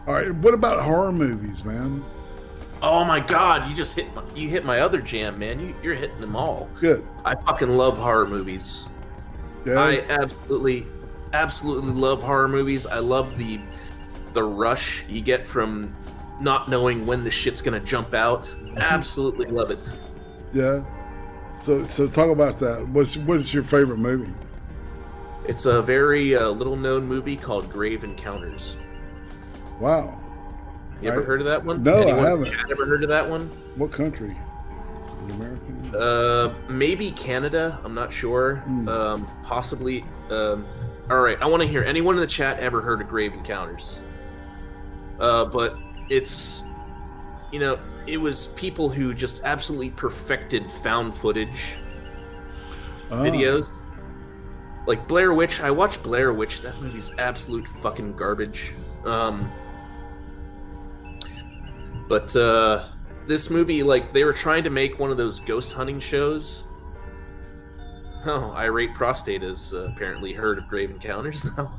All right, what about horror movies, man? Oh my god, you hit my other jam, man. You're hitting them all. Good. I fucking love horror movies. Yeah. I absolutely love horror movies. I love the rush you get from not knowing when the shit's gonna jump out. Absolutely love it. Yeah. So talk about that. What's your favorite movie? It's a very little known movie called Grave Encounters. Wow. You ever heard of that one? No, Anyone I haven't. in the chat ever heard of that one? What country? Is it American? Maybe Canada. I'm not sure. Possibly. All right. I want to hear anyone in the chat ever heard of Grave Encounters. But it's, it was people who just absolutely perfected found footage videos. Like Blair Witch. I watched Blair Witch. That movie's absolute fucking garbage. But this movie, like, they were trying to make one of those ghost hunting shows. Oh, Irate Prostate has apparently heard of Grave Encounters now.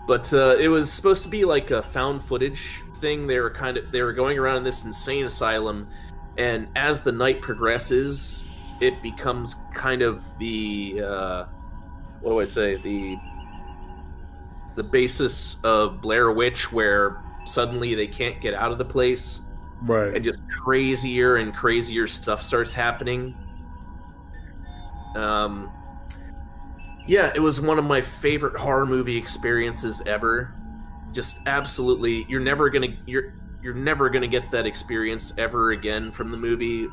But it was supposed to be like a found footage thing. They were going around in this insane asylum, and as the night progresses, it becomes kind of the what do I say, the basis of Blair Witch, where suddenly they can't get out of the place, Right. and just crazier and crazier stuff starts happening. Yeah, it was one of my favorite horror movie experiences ever. Just absolutely, you're never gonna get that experience ever again from the movie.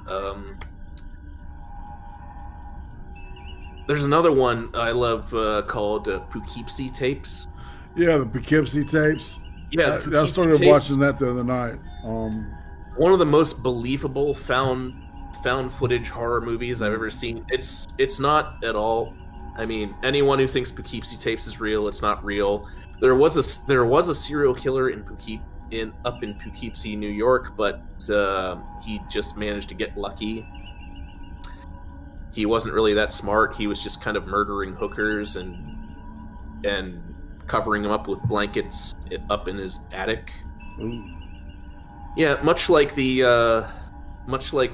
There's another one I love called Poughkeepsie Tapes. Yeah, the Poughkeepsie tapes. Yeah, I Poughkeepsie started Tapes. watching that the other night. One of the most believable found footage horror movies I've ever seen. It's not at all. I mean, anyone who thinks Poughkeepsie Tapes is real, it's not real. There was a serial killer in Poughkeepsie, New York, but he just managed to get lucky. He wasn't really that smart. He was just kind of murdering hookers and covering them up with blankets up in his attic. Ooh. Yeah, much like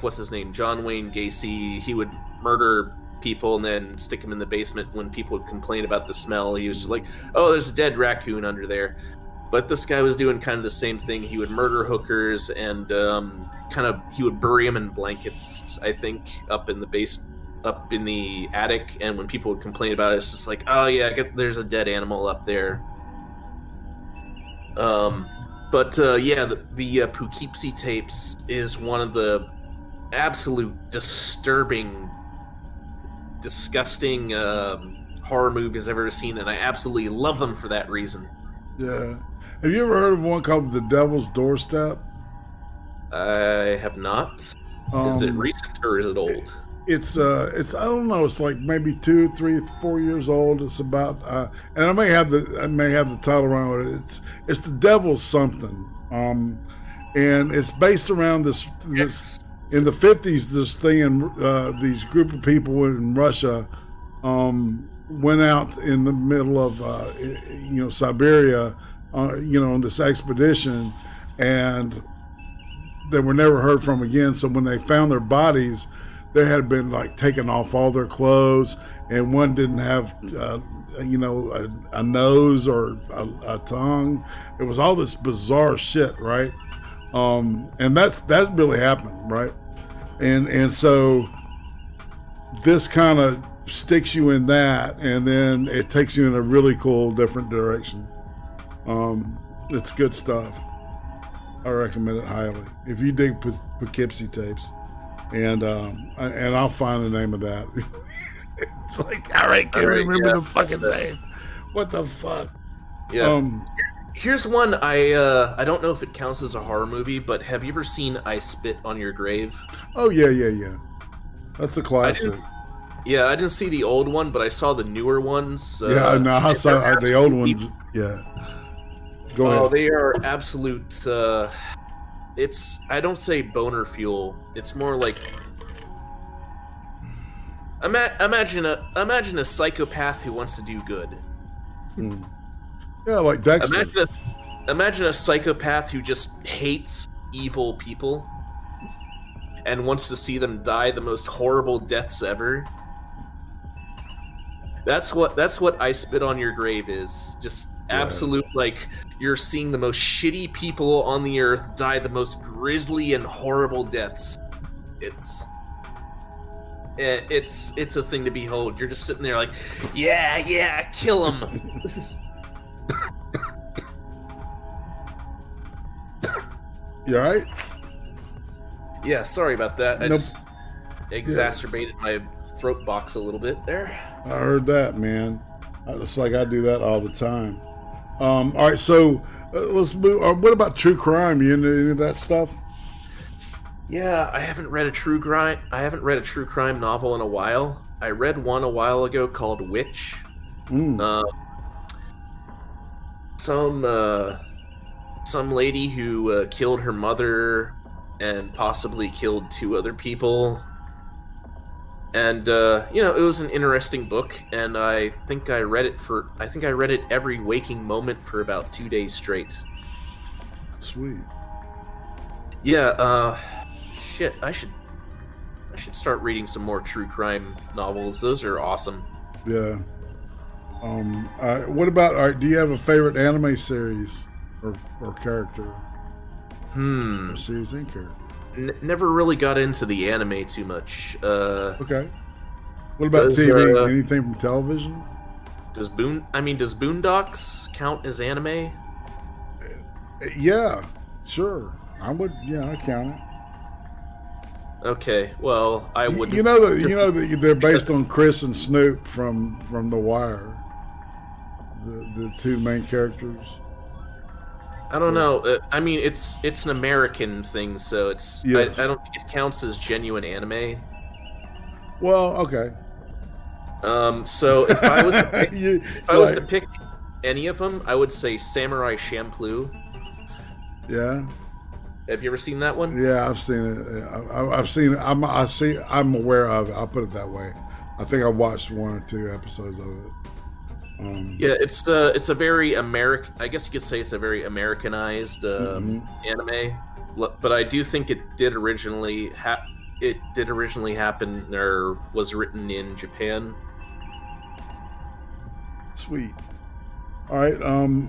what's his name, John Wayne Gacy. He would murder people and then stick them in the basement when people would complain about the smell. He was just like, oh, there's a dead raccoon under there. But this guy was doing kind of the same thing. He would murder hookers and he would bury them in blankets, I think, up in the attic. And when people would complain about it, it's just like, oh yeah, there's a dead animal up there. The Poughkeepsie Tapes is one of the absolute disgusting horror movies I've ever seen, and I absolutely love them for that reason. Yeah. Have you ever heard of one called The Devil's Doorstep? I have not. Is it recent or is it old? It's I don't know. It's like maybe 2, 3, 4 years old. It's about and I may have the title wrong with it. It's The Devil's something. And it's based around this in the 50s. This thing in these group of people in Russia went out in the middle of Siberia on this expedition, and they were never heard from again. So when they found their bodies, they had been like taken off all their clothes, and one didn't have a nose or a tongue. It was all this bizarre shit, right? And that's really happened, right? And so this kind of sticks you in that, and then it takes you in a really cool different direction. It's good stuff. I recommend it highly if you dig Poughkeepsie Tapes. And I'll find the name of that. It's like, all right, can't remember the fucking name. What the fuck? Yeah. Here's one I don't know if it counts as a horror movie, but have you ever seen I Spit on Your Grave? Oh yeah. That's a classic. I didn't see the old one, but I saw the newer ones. I saw the old ones. Yeah. Go ahead. Oh, they are absolute. I don't say boner fuel. It's more like imagine a psychopath who wants to do good. Yeah, like Dexter. Imagine a psychopath who just hates evil people and wants to see them die the most horrible deaths ever. That's what I Spit on Your Grave is. Just absolute, like, you're seeing the most shitty people on the earth die the most grisly and horrible deaths. It's a thing to behold. You're just sitting there like, yeah, kill him. You all right? Yeah, sorry about that. I Nope. just exacerbated my throat box a little bit there. I heard that, man. It's like I do that all the time. All right, so let's move. What about true crime? You into any of that stuff? Yeah, I haven't read a true crime novel in a while. I read one a while ago called Witch. Some lady who killed her mother and possibly killed 2 other people. And it was an interesting book, and I think I read it every waking moment for about 2 days straight. Sweet. Yeah, shit, I should start reading some more true crime novels. Those are awesome. Yeah. What about? All right, do you have a favorite anime series or character? Or series and character. Never really got into the anime too much. Okay. What about TV? Anything from television? Does Boondocks count as anime? Yeah, sure. I would. Yeah, I count it. Okay, well, I wouldn't. You know that they're based on Chris and Snoop from The Wire. The two main characters. I don't know. I mean, it's an American thing, so it's. Yes. I don't think it counts as genuine anime. Well, okay. So if I was to pick, any of them, I would say Samurai Champloo. Yeah. Have you ever seen that one? Yeah, I've seen it. I've seen it. I'm aware of it. I'll put it that way. I think I watched 1 or 2 episodes of it. Yeah, it's a very American. I guess you could say it's a very Americanized anime, but I do think it did originally happen or was written in Japan. Sweet. All right.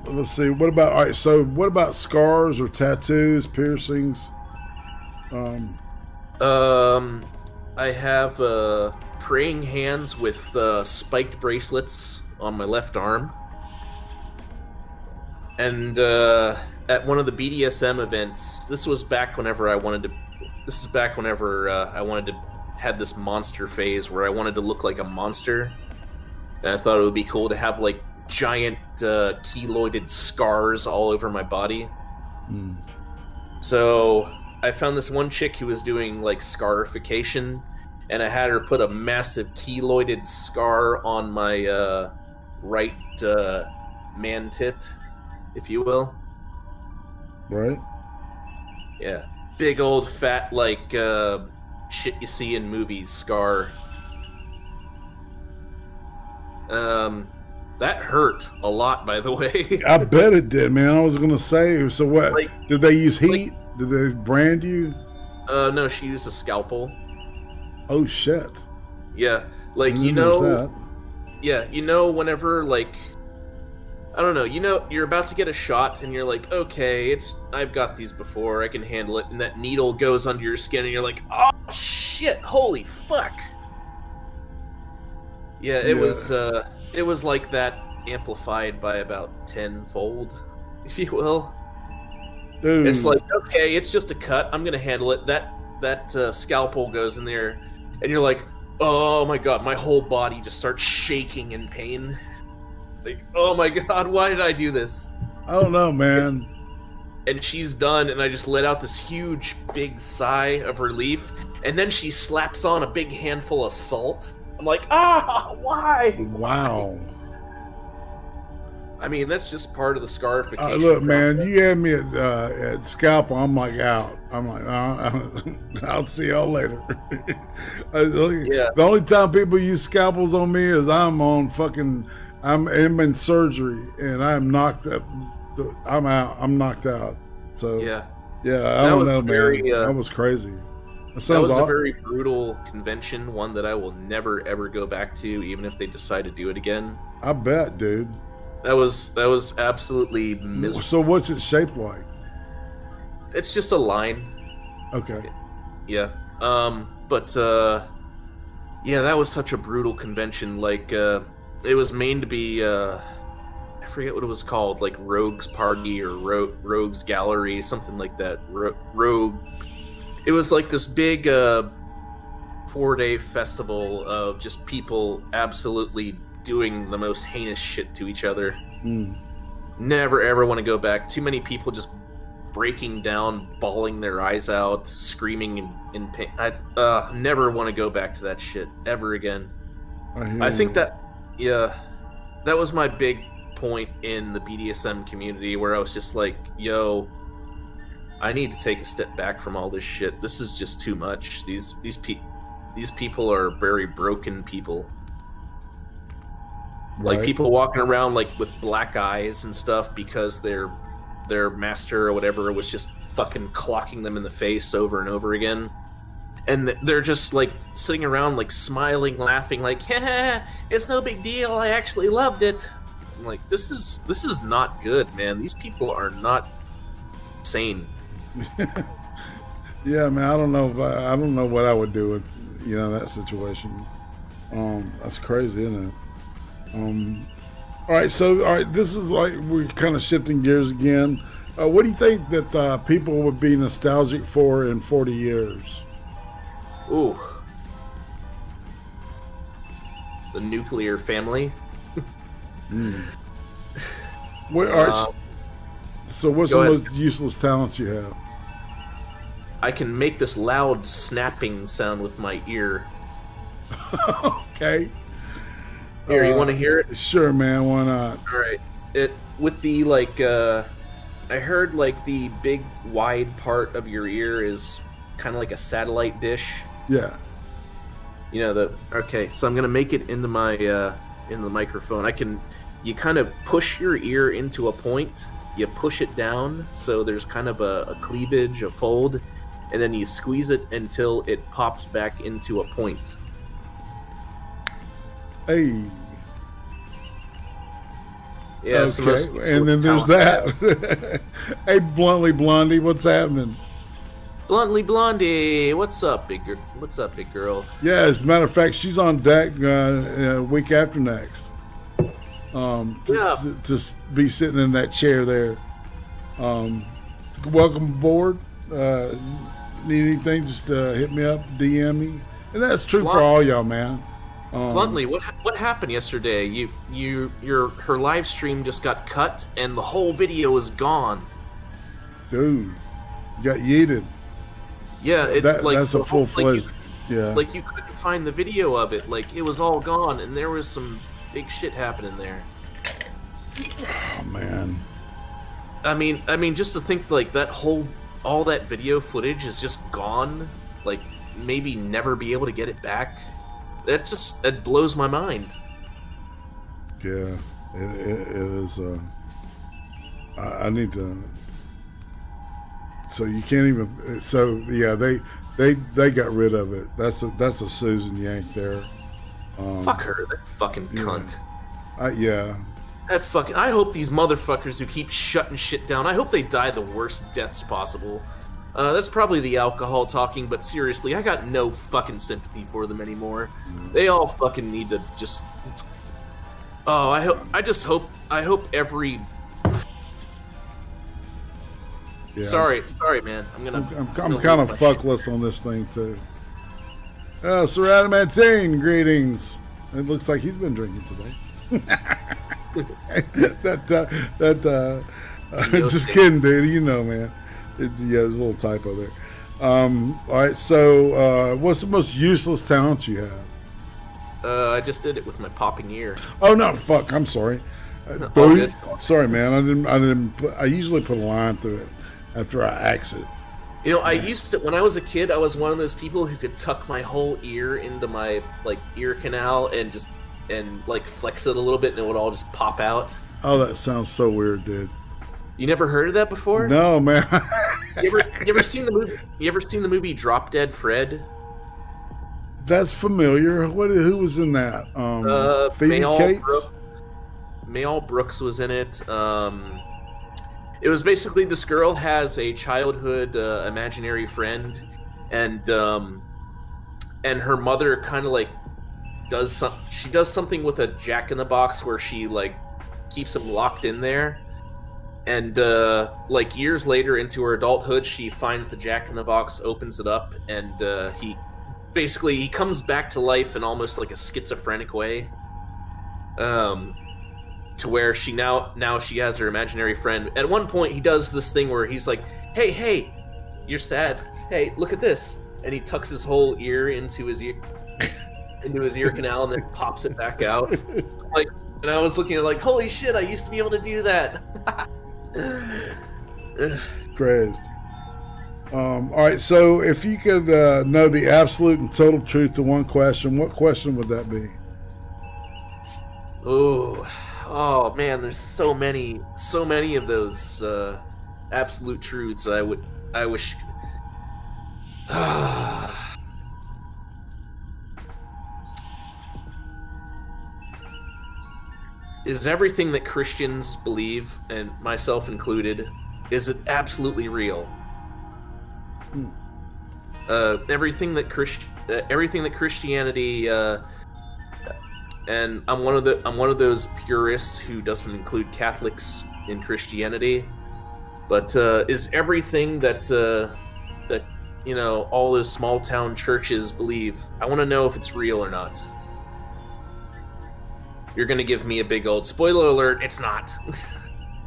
Let's see. What about scars or tattoos, piercings? I have praying hands with spiked bracelets on my left arm, and at one of the BDSM events. This is back whenever I wanted to had this monster phase where I wanted to look like a monster, and I thought it would be cool to have like giant keloided scars all over my body. So I found this one chick who was doing like scarification, and I had her put a massive keloided scar on my right man tit, if you will. Right. Yeah. Big old fat like shit you see in movies scar. That hurt a lot, by the way. I bet it did, man. I was gonna say. So what? Like, did they use heat? Did they brand you? No, she used a scalpel. Oh shit. Yeah, like That. Yeah, whenever like, I don't know, you're about to get a shot and you're like, okay, I've got these before, I can handle it, and that needle goes under your skin and you're like, oh shit, holy fuck. Yeah, it was like that amplified by about 10-fold, if you will. Dude. It's like, okay, it's just a cut, I'm gonna handle it. That scalpel goes in there and you're like, oh my god, my whole body just starts shaking in pain. Like, oh my god, why did I do this? I don't know, man. And she's done, and I just let out this huge, big sigh of relief, and then she slaps on a big handful of salt. I'm like, why? Wow. I mean, that's just part of the scarification. Look, man, you had me at scalpel. I'm like out. I'm like, I'll see y'all later. Yeah. The only time people use scalpels on me is I'm in surgery and I'm knocked up. I'm out. I'm knocked out. So yeah, I don't know, man. That was crazy. That was a very brutal convention, one that I will never ever go back to, even if they decide to do it again. I bet, dude. That was absolutely miserable. So what's it shaped like? It's just a line. Okay. Yeah. But yeah, that was such a brutal convention. Like, it was meant to be, I forget what it was called, like Rogue's Party or Rogue's Gallery, something like that. Rogue. It was like this big 4-day festival of just people absolutely doing the most heinous shit to each other. Never ever want to go back. Too many people just breaking down, bawling their eyes out, screaming in pain. I never want to go back to that shit ever again. I think that was my big point in the BDSM community, where I was just like, yo, I need to take a step back from all this shit. This is just too much. These these people are very broken people. Like Right. people walking around like with black eyes and stuff because their master or whatever was just fucking clocking them in the face over and over again. And they're just like sitting around like smiling, laughing, like, yeah, it's no big deal, I actually loved it. I'm like, this is not good, man. These people are not sane. Yeah, man. I don't know what I would do with that situation. That's crazy, isn't it? All right. This is like we're kind of shifting gears again. What do you think that people would be nostalgic for in 40 years? Ooh. The nuclear family. What, all right, so what's the Go ahead. most useless talent you have? I can make this loud snapping sound with my ear. Okay. Here, you want to hear it? Sure, man. Why not? All right. It with the like. I heard like the big wide part of your ear is kind of like a satellite dish. Yeah. You know okay, so I'm gonna make it into my in the microphone. You kind of push your ear into a point, you push it down so there's kind of a cleavage, a fold, and then you squeeze it until it pops back into a point. Hey. Yeah, it's the most Okay. And then there's talent I have. that. Hey, Bluntly Blondie, what's happening? Bluntly Blondie, what's up, big girl? What's up, big girl? Yeah, as a matter of fact, she's on deck week after next. Yeah. To be sitting in that chair there. Welcome aboard. Need anything? Just hit me up, DM me, and that's true for all y'all, man. Bluntly, what happened yesterday? Her live stream just got cut, and the whole video is gone. Dude, you got yeeted. Yeah, That's a full fledged. Yeah. Like you couldn't find the video of it. Like it was all gone, and there was some big shit happening there. Oh man. I mean, just to think like all that video footage is just gone. Like maybe never be able to get it back. That blows my mind. Yeah, it is. I need to. So you can't even. So yeah, they got rid of it. That's a Susan Yank there. Fuck her, that fucking cunt. Yeah. That fucking. I hope these motherfuckers who keep shutting shit down. I hope they die the worst deaths possible. That's probably the alcohol talking, but seriously, I got no fucking sympathy for them anymore. They all fucking need to just. Oh, I hope every. Yeah. Sorry, man. I'm kind of fuckless on this thing too. Sir Adamantine, greetings. It looks like he's been drinking today. Just kidding, dude. You know, man. There's a little typo there. All right, so what's the most useless talent you have? I just did it with my popping ear. Oh no, fuck! I'm sorry. All good. Sorry, man. I didn't. I usually put a line through it after I axe it. You know, I used to, when I was a kid, I was one of those people who could tuck my whole ear into my like ear canal and just like flex it a little bit, and it would all just pop out. Oh, that sounds so weird, dude. You never heard of that before? No, man. You ever seen the movie? You ever seen the movie Drop Dead Fred? That's familiar. Who was in that? Phoebe Cates? Mayall Brooks was in it. It was basically this girl has a childhood imaginary friend, and her mother kind of like does something with a jack-in-the-box where she like keeps him locked in there. And like years later into her adulthood, she finds the jack-in-the-box, opens it up, and he comes back to life in almost like a schizophrenic way. To where she now she has her imaginary friend. At one point, he does this thing where he's like, "Hey, you're sad. Hey, look at this," and he tucks his whole ear into his ear canal and then pops it back out. Like, and I was looking at it like, holy shit, I used to be able to do that. Crazed. All right, so if you could know the absolute and total truth to one question, what question would that be? Oh man, there's so many of those absolute truths. I wish. Is everything that Christians believe, and myself included, is it absolutely real? Everything that Christianity, and I'm one of those purists who doesn't include Catholics in Christianity, but is everything that all those small town churches believe? I want to know if it's real or not. You're gonna give me a big old spoiler alert. It's not.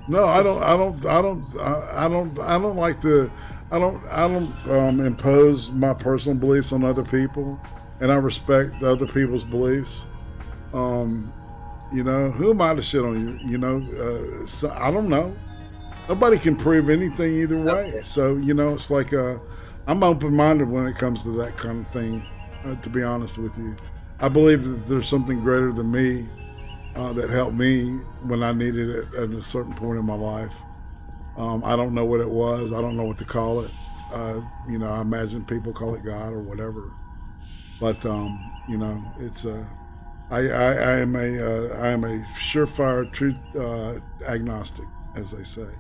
No, I don't like to. I don't impose my personal beliefs on other people, and I respect other people's beliefs. Who am I to shit on you? So I don't know. Nobody can prove anything either way. So it's like I'm open-minded when it comes to that kind of thing. To be honest with you, I believe that there's something greater than me that helped me when I needed it at a certain point in my life. I don't know what it was. I don't know what to call it. I imagine people call it God or whatever. But it's I am a surefire truth agnostic, as they say.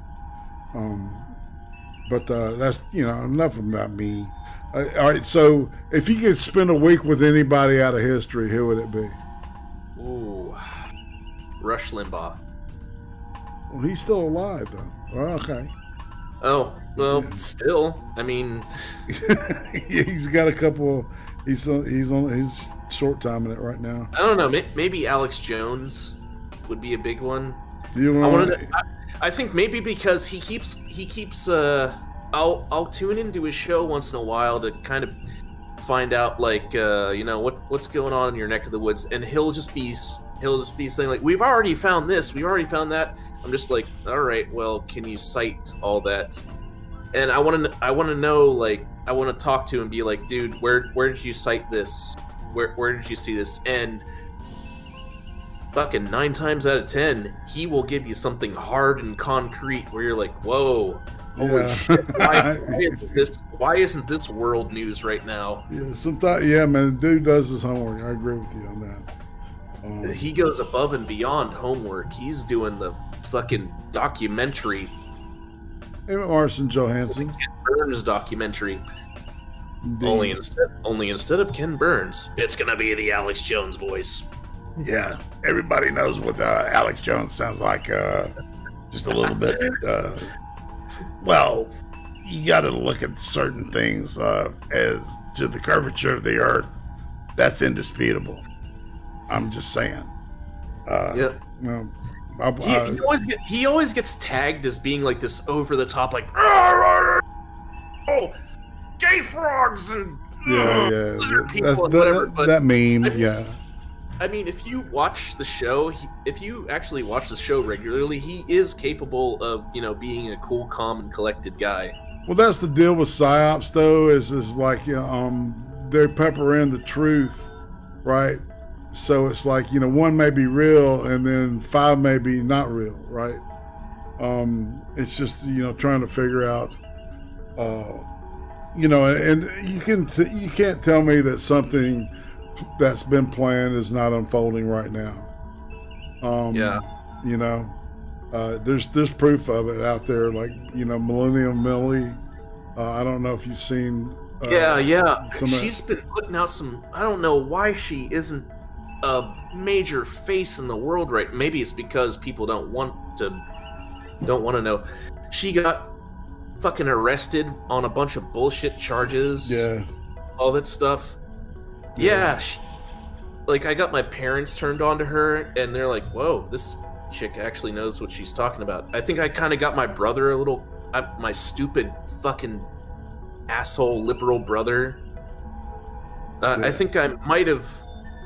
But that's enough about me. All right. So if you could spend a week with anybody out of history, who would it be? Ooh, Rush Limbaugh. Well, he's still alive though. Well, okay. Oh, well, still. I mean, he's got a couple. He's short timing it right now. I don't know. Maybe Alex Jones would be a big one. I think maybe because he keeps. I'll tune into his show once in a while to kind of find out what's going on in your neck of the woods, and he'll just be saying like, we've already found this, we've already found that. I'm just like, all right, well, can you cite all that? And I want to know, like, I want to talk to him and be like, dude, where did you cite this? Where did you see this? And fucking 9 times out of 10, he will give you something hard and concrete where you're like, whoa, holy shit, why isn't this world news right now? Yeah, sometimes, man, dude does his homework. I agree with you on that. He goes above and beyond homework. He's doing the fucking documentary. Marson Johansson. Ken Burns documentary. Only instead of Ken Burns, it's gonna be the Alex Jones voice. Yeah, everybody knows what Alex Jones sounds like. Just a little bit. Well, you got to look at certain things as to the curvature of the Earth. That's indisputable. I'm just saying. He always gets tagged as being like this over the top, like, oh, gay frogs and lizard people and whatever. But that meme, yeah. I mean, if you watch the show, if you actually watch the show regularly, he is capable of, being a cool, calm, and collected guy. Well, that's the deal with psyops, though. Is like they pepper in the truth, right? So it's like 1 may be real, and then 5 may be not real, right? It's just trying to figure out, and you can't tell me that something that's been planned is not unfolding right now. There's proof of it out there, like Millennium Millie. I don't know if you've seen. She's been putting out some. I don't know why she isn't a major face in the world right. Maybe it's because people don't want to know. She got fucking arrested on a bunch of bullshit charges. Yeah, all that stuff. Yeah, I got my parents turned on to her, and they're like, whoa, this chick actually knows what she's talking about. I think I kind of got my brother a little, my stupid fucking asshole liberal brother. I think I might have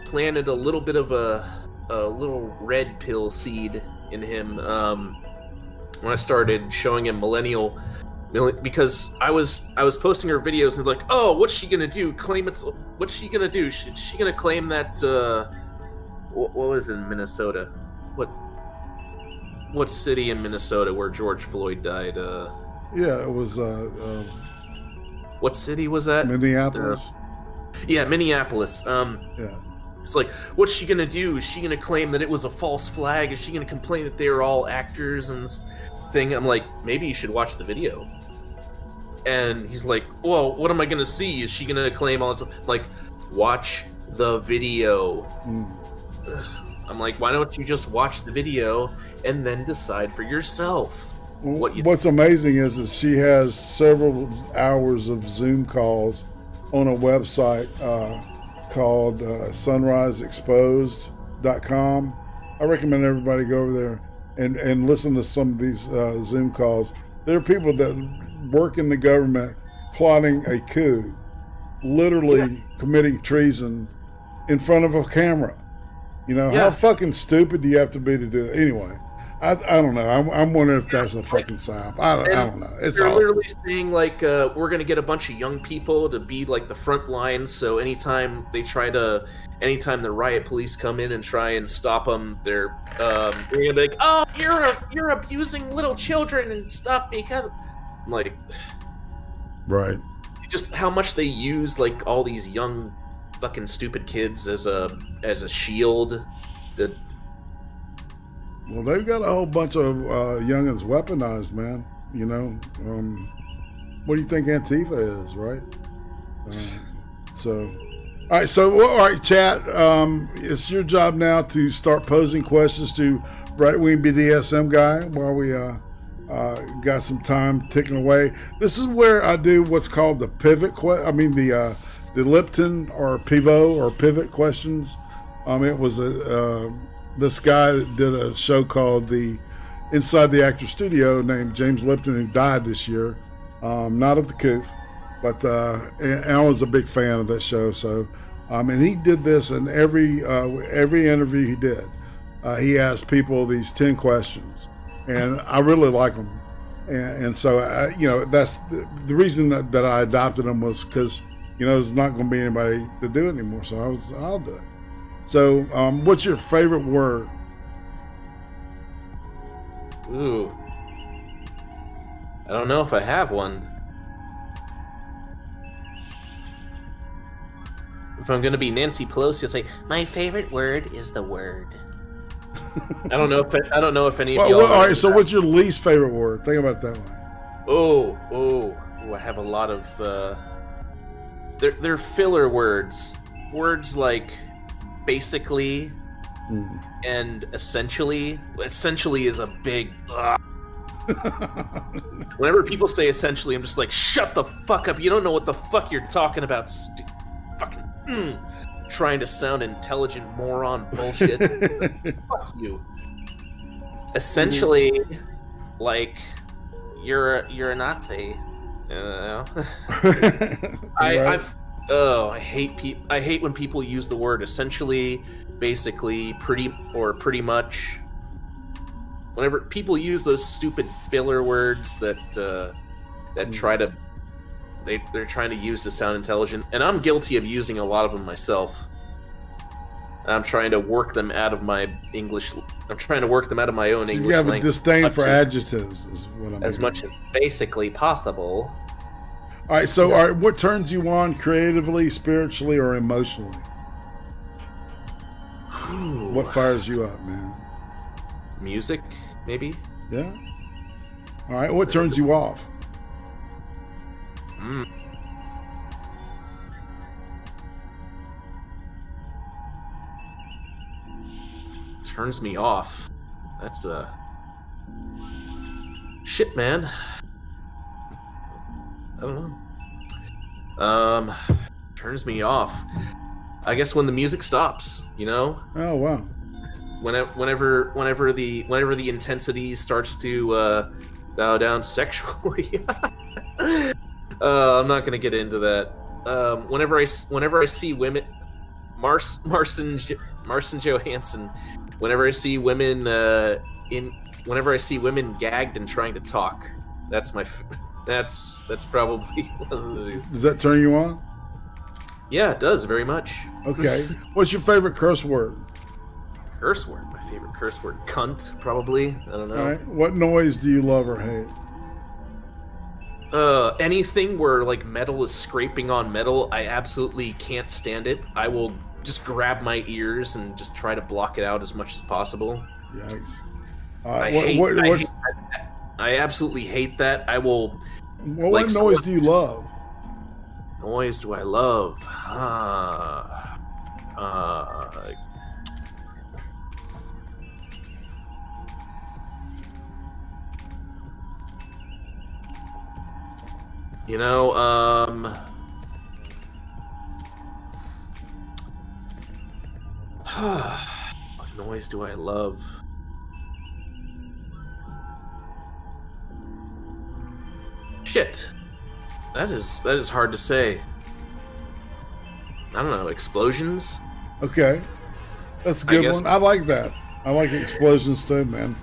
planted a little bit of a little red pill seed in him when I started showing him millennial Because I was posting her videos and they're like, oh, what's she gonna do? What's she gonna do? Is she gonna claim that what was in Minnesota? What city in Minnesota where George Floyd died? Yeah, it was What city was that? Minneapolis. Yeah, Minneapolis. Yeah. It's like, what's she gonna do? Is she gonna claim that it was a false flag? Is she gonna complain that they were all actors and thing? I'm like, maybe you should watch the video. And he's like, well, what am I gonna see? Is she gonna claim all this? Like, watch the video. I'm like, why don't you just watch the video and then decide for yourself what you What's amazing is that she has several hours of Zoom calls on a website called sunriseexposed.com. I recommend everybody go over there and listen to some of these Zoom calls. There are people that work in the government plotting a coup, literally committing treason in front of a camera. You know, how fucking stupid do you have to be to do it? Anyway, I don't know. I'm wondering if that's a fucking psyop. I don't know. It's they're all literally saying, like, we're going to get a bunch of young people to be, like, the front lines, so anytime the riot police come in and try and stop them, they're going to be like, oh, you're abusing little children and stuff because... I'm like... right. Just how much they use, like, all these young fucking stupid kids as a shield. Well, they've got a whole bunch of youngins weaponized, man. You know, what do you think Antifa is, right? All right, chat. It's your job now to start posing questions to Right Wing BDSM guy while we got some time ticking away. This is where I do what's called the pivot the Lipton or pivot or pivot questions. It was this guy that did a show called the Inside the Actor Studio named James Lipton, who died this year, not of the coof, but and I was a big fan of that show. So, and he did this in every interview he did. He asked people these 10 questions, and I really like them. And so, that's the reason that I adopted him was because, there's not going to be anybody to do it anymore. So I'll do it. So, what's your favorite word? Ooh. I don't know if I have one. If I'm gonna be Nancy Pelosi, I'll say, my favorite word is the word. I don't know if any of y'all... all right, so what's your least favorite word? Think about it that way. Oh, I have a lot of... They're filler words. Words like basically and essentially. Essentially is a big... Whenever people say essentially, I'm just like, shut the fuck up. You don't know what the fuck you're talking about. Fucking trying to sound intelligent moron bullshit. Fuck you. Essentially, like, you're a Nazi. I hate when people use the word essentially, basically, pretty much. Whenever people use those stupid filler words that they're trying to use to sound intelligent, and I'm guilty of using a lot of them myself. And I'm trying to work them out of my English. I'm trying to work them out of my own English. You have a language disdain for adjectives, is what I'm as hearing. much as basically possible. All right, so what turns you on creatively, spiritually, or emotionally? What fires you up, man? Music, maybe? Yeah? All right, what turns you off? Turns me off. That's shit, man. I don't know. Turns me off. I guess when the music stops, Oh wow. Whenever the intensity starts to bow down sexually. I'm not gonna get into that. Whenever I see women, Marcin Johansson. Whenever I see women gagged and trying to talk, that's my That's probably one of those. Does that turn you on? Yeah, it does very much. Okay. What's your favorite curse word? Curse word. My favorite curse word. Cunt, probably. I don't know. All right. What noise do you love or hate? Anything where like metal is scraping on metal, I absolutely can't stand it. I will just grab my ears and just try to block it out as much as possible. Yikes. I absolutely hate that. I will. What noise do you love? Noise do I love? You know, what noise do I love? Shit. That is hard to say. I don't know, explosions? Okay. That's a good guess- one. I like that. I like explosions too, man.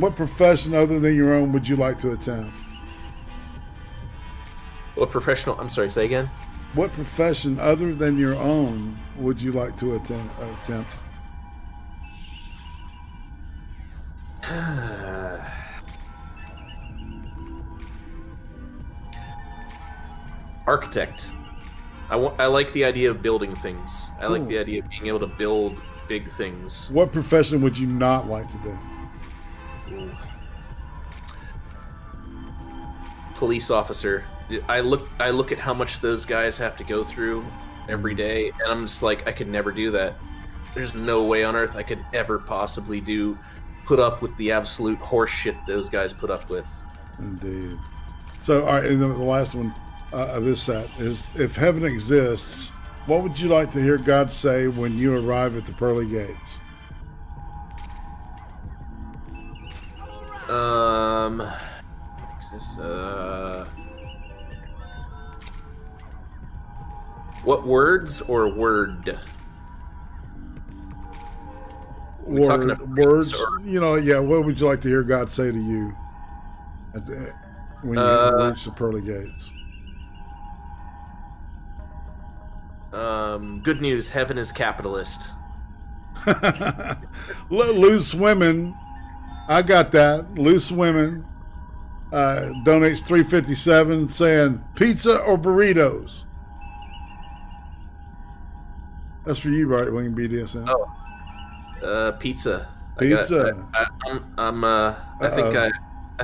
What profession other than your own would you like to attempt? What professional? I'm sorry, say again? What profession other than your own would you like to attempt? Architect. I like the idea of building things. I like the idea of being able to build big things. What profession would you not like to do? Ooh. Police officer. I look at how much those guys have to go through every day, and I'm just like, I could never do that. There's no way on earth I could ever possibly put up with the absolute horse shit those guys put up with. Indeed. So, all right, and then the last one of this set is: if heaven exists, what would you like to hear God say when you arrive at the pearly gates? What words or word? Words. You know, yeah. What would you like to hear God say to you when you reach the pearly gates? Good news. Heaven is capitalist. Loose women. I got that. Loose women donates $3.57 saying pizza or burritos. That's for you, right, Wing Bdsm? Oh, pizza. Pizza. I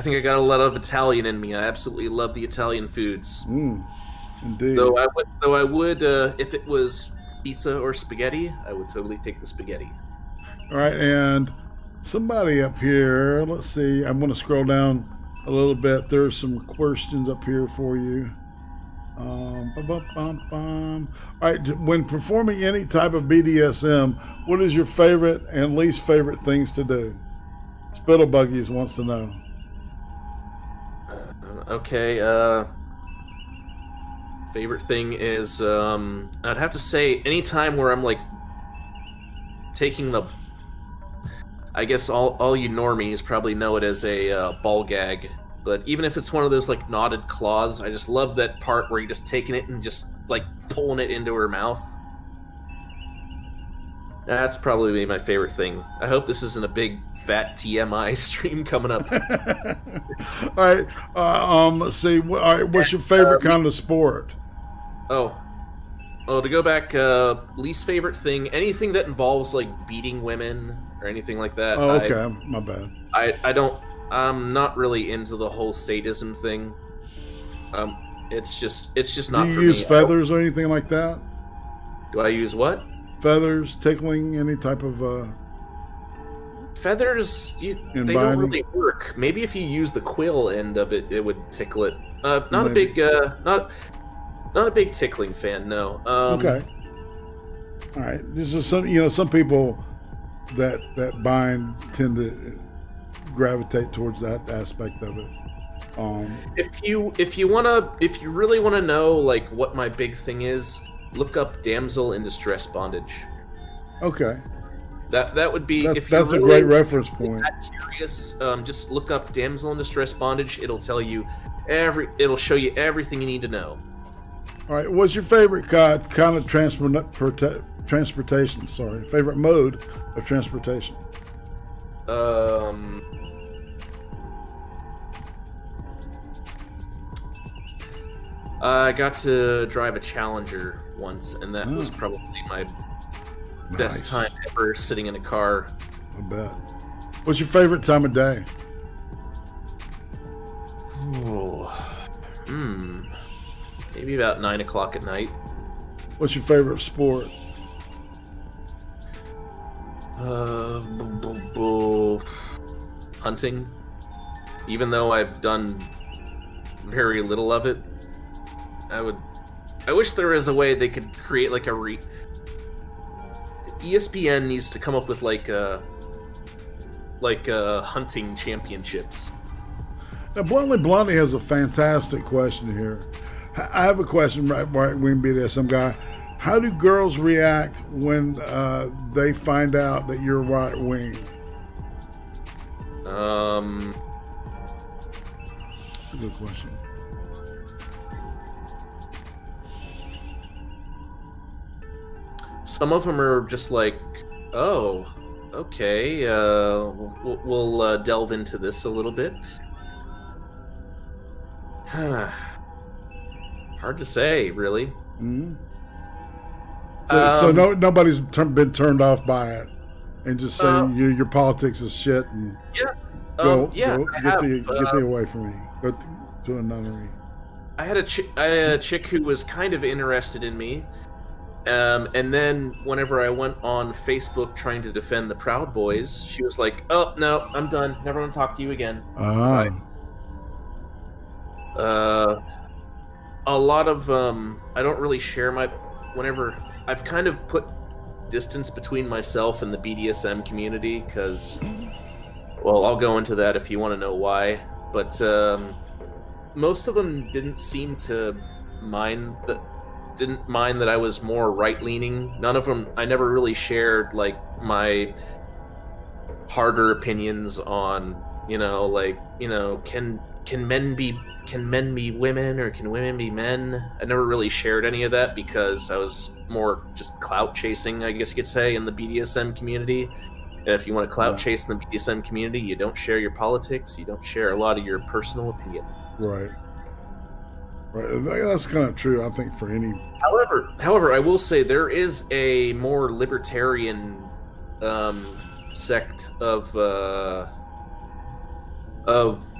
think I got a lot of Italian in me. I absolutely love the Italian foods. Indeed. Though I would, if it was pizza or spaghetti, I would totally take the spaghetti. All right, and somebody up here. Let's see. I'm going to scroll down a little bit. There's some questions up here for you. All right, when performing any type of BDSM, what is your favorite and least favorite things to do? Spittle Buggies wants to know. Okay, favorite thing is, I'd have to say anytime where I'm like taking the, I guess all you normies probably know it as a ball gag. But even if it's one of those like knotted claws, I just love that part where you're just taking it and just like pulling it into her mouth. That's probably my favorite thing. I hope this isn't a big fat TMI stream coming up. All right, let's see. All right, what's your favorite kind of sport? Oh, to go back, least favorite thing, anything that involves like beating women or anything like that. Oh, okay, my bad. I'm not really into the whole sadism thing. It's just not for me. Do you use feathers or anything like that? Do I use what? Feathers, tickling, any type of feathers? They don't really work. Maybe if you use the quill end of it, it would tickle it. Not a big tickling fan. No. Okay. All right. This is some people that bind tend to gravitate towards that aspect of it. If you really want to know like what my big thing is, look up damsel in distress bondage. Okay. That would be that's a great reference point. Curious, just look up damsel in distress bondage. It'll tell you It'll show you everything you need to know. All right, what's your favorite kind of transportation? Sorry, favorite mode of transportation? I got to drive a Challenger once, and that was probably my best time ever sitting in a car. I bet. What's your favorite time of day? Maybe about 9 o'clock at night. What's your favorite sport? Hunting. Even though I've done very little of it, I wish there was a way they could create like ESPN needs to come up with like hunting championships. Now, Bluntly Blondie has a fantastic question here. I have a question, right wing BDSM guy. How do girls react when they find out that you're right wing? That's a good question. Some of them are just like, oh, okay, we'll delve into this a little bit. Hard to say, really. Mm-hmm. So nobody's been turned off by it, and just saying your politics is shit, and get the away from me. Go to a nunnery. I had a chick who was kind of interested in me, and then whenever I went on Facebook trying to defend the Proud Boys, she was like, "Oh no, I'm done. Never want to talk to you again." Bye. A lot of I don't really share whenever I've kind of put distance between myself and the BDSM community because, well, I'll go into that if you want to know why. But most of them didn't seem to mind that I was more right-leaning. None of them. I never really shared like my harder opinions on can men be women or can women be men? I never really shared any of that because I was more just clout chasing, I guess you could say, in the BDSM community. And if you want to clout chase in the BDSM community, you don't share your politics, you don't share a lot of your personal opinion. Right. That's kind of true, I think, for any. However, I will say there is a more libertarian sect of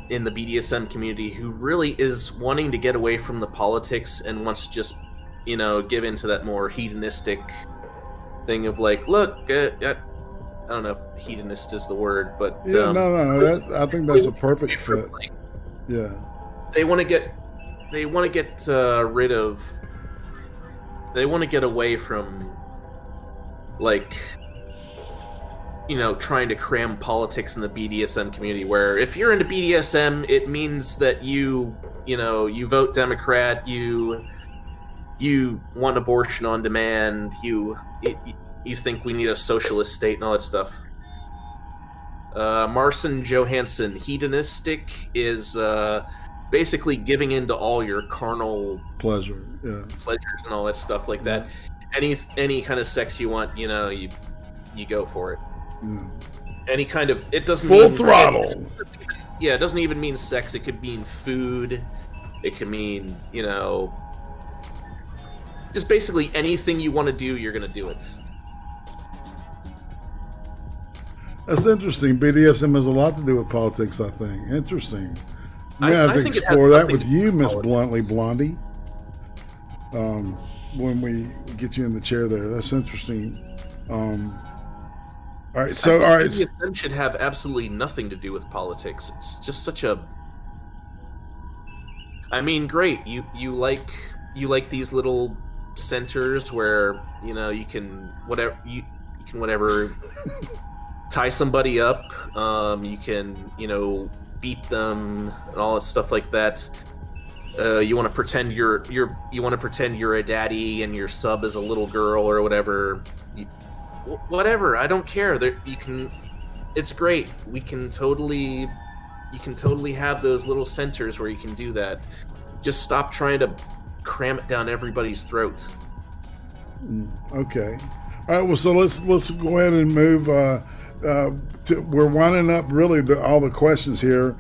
in the BDSM community who really is wanting to get away from the politics and wants to just, give into that more hedonistic thing of like, look, I don't know if hedonist is the word, but I think that's a perfect fit. Yeah, they want to get away from like, trying to cram politics in the BDSM community, where if you're into BDSM, it means that you vote Democrat, you want abortion on demand, you think we need a socialist state and all that stuff. Marcin Johansson, hedonistic is basically giving into all your carnal pleasures and all that stuff like that. Any kind of sex you want, you go for it. Any kind of, it doesn't full mean throttle. It doesn't even mean sex. It could mean food. It could mean just basically anything you want to do, you're gonna do it. That's interesting. BDSM has a lot to do with politics, I think. Interesting. We're gonna have to explore that with you, Miss Bluntly Blondie. When we get you in the chair there, that's interesting. All right, so BDSM should have absolutely nothing to do with politics. It's just such a. I mean, great. You like these little centers where you can whatever tie somebody up. You can beat them and all that stuff like that. You want to pretend you're a daddy and your sub is a little girl or whatever. Whatever, I don't care. It's great. We can totally totally have those little centers where you can do that. Just stop trying to cram it down everybody's throat. Okay. All right. Well, so let's go ahead and move. We're winding up really all the questions here.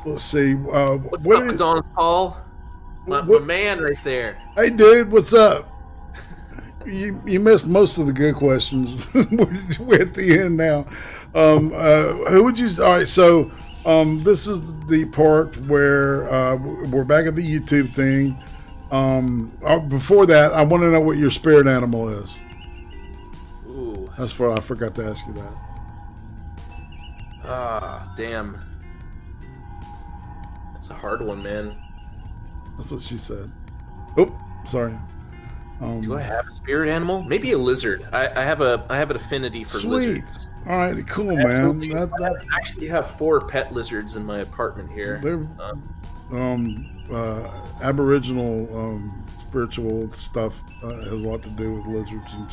Let's see. What's up, Adonis Paul? My man right there. Hey, dude. What's up? You missed most of the good questions. We're at the end now. Who would you? All right. So this is the part where we're back at the YouTube thing. Before that, I want to know what your spirit animal is. Ooh. That's what I forgot to ask you that. Ah, damn. That's a hard one, man. That's what she said. Oh, sorry. Do I have a spirit animal? Maybe a lizard. I have an affinity for lizards. All right, cool, Absolutely. man. I actually have 4 pet lizards in my apartment here. They're Aboriginal spiritual stuff has a lot to do with lizards and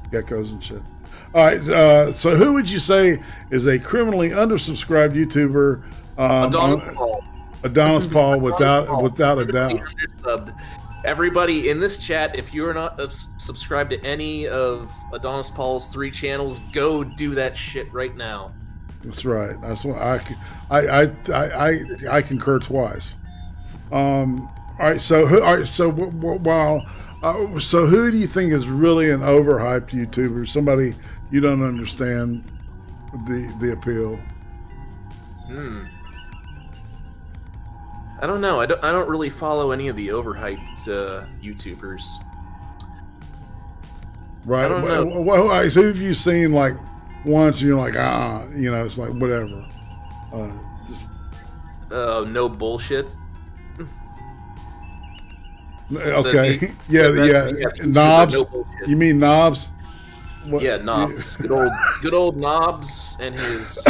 geckos and shit. All right, so who would you say is a criminally undersubscribed YouTuber? Adonis Paul. Adonis Paul, without a doubt. Undersubbed. Everybody in this chat, if you're not subscribed to any of Adonis Paul's 3 channels, go do that shit right now. That's right. That's what I concur twice. All right. So so who do you think is really an overhyped YouTuber? Somebody you don't understand the appeal. I don't know. I don't really follow any of the overhyped YouTubers. Right. I don't know. Well, who have you seen like once and you're like, it's like whatever. Just no bullshit. Okay. Yeah. Knobs. No you mean Knobs? What? Yeah, Knobs. Good old Knobs and his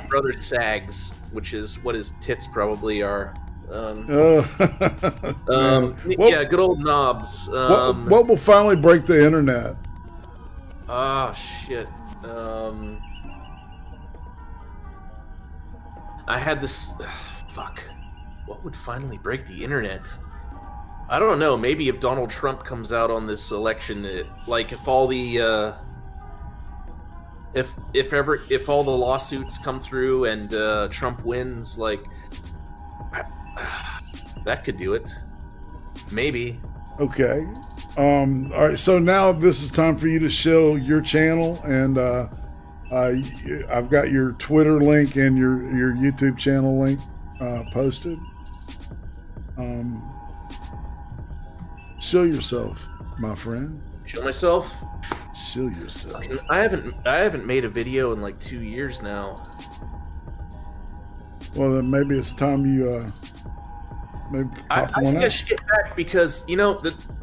brother Sags, which is what his tits probably are. Yeah, good old Knobs. What will finally break the internet? Oh shit. I had this. Fuck. What would finally break the internet? I don't know. Maybe if Donald Trump comes out on this election, if all the if all the lawsuits come through and Trump wins, that could do it. Maybe. Okay. All right. So now this is time for you to show your channel, and I've got your Twitter link and your YouTube channel link posted. Show yourself, my friend. Show myself. Show yourself. I haven't made a video in like 2 years now. Well, then maybe it's time you maybe pop I one think out. I should get back because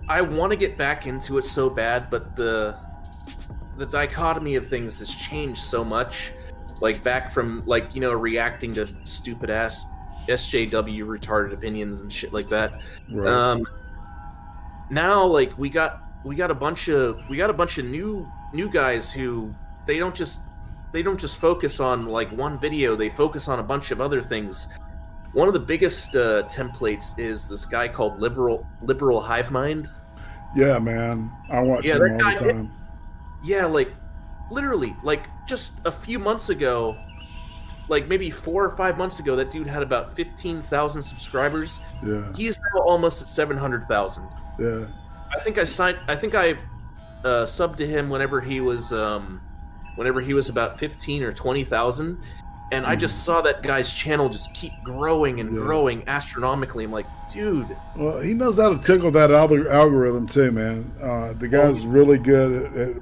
I want to get back into it so bad, but the dichotomy of things has changed so much. Like back from reacting to stupid ass SJW retarded opinions and shit like that. Right. Now we got a bunch of new guys who they don't just focus on like one video, they focus on a bunch of other things. One of the biggest templates is this guy called Liberal Hive Mind. Yeah, man. I watch him all the time. Literally, just a few months ago, maybe 4 or 5 months ago, that dude had about 15,000 subscribers. Yeah. He's now almost at 700,000. Yeah. I think I subbed to him whenever he was about 15 or 20,000, and I just saw that guy's channel just keep growing and growing astronomically. I'm like, dude. Well, he knows how to tickle that algorithm too, man. The guy's really good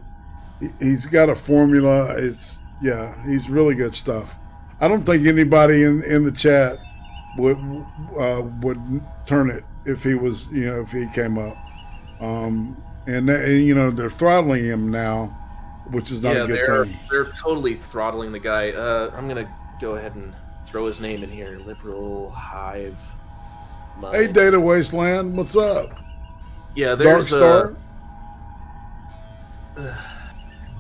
he's got a formula. He's really good stuff. I don't think anybody in the chat would turn it if he was, if he came up. And they're throttling him now, which is not a good thing. They're totally throttling the guy. I'm gonna go ahead and throw his name in here. Liberal Hive Mind. Hey, Data Wasteland, what's up? Yeah, there's Dark Star.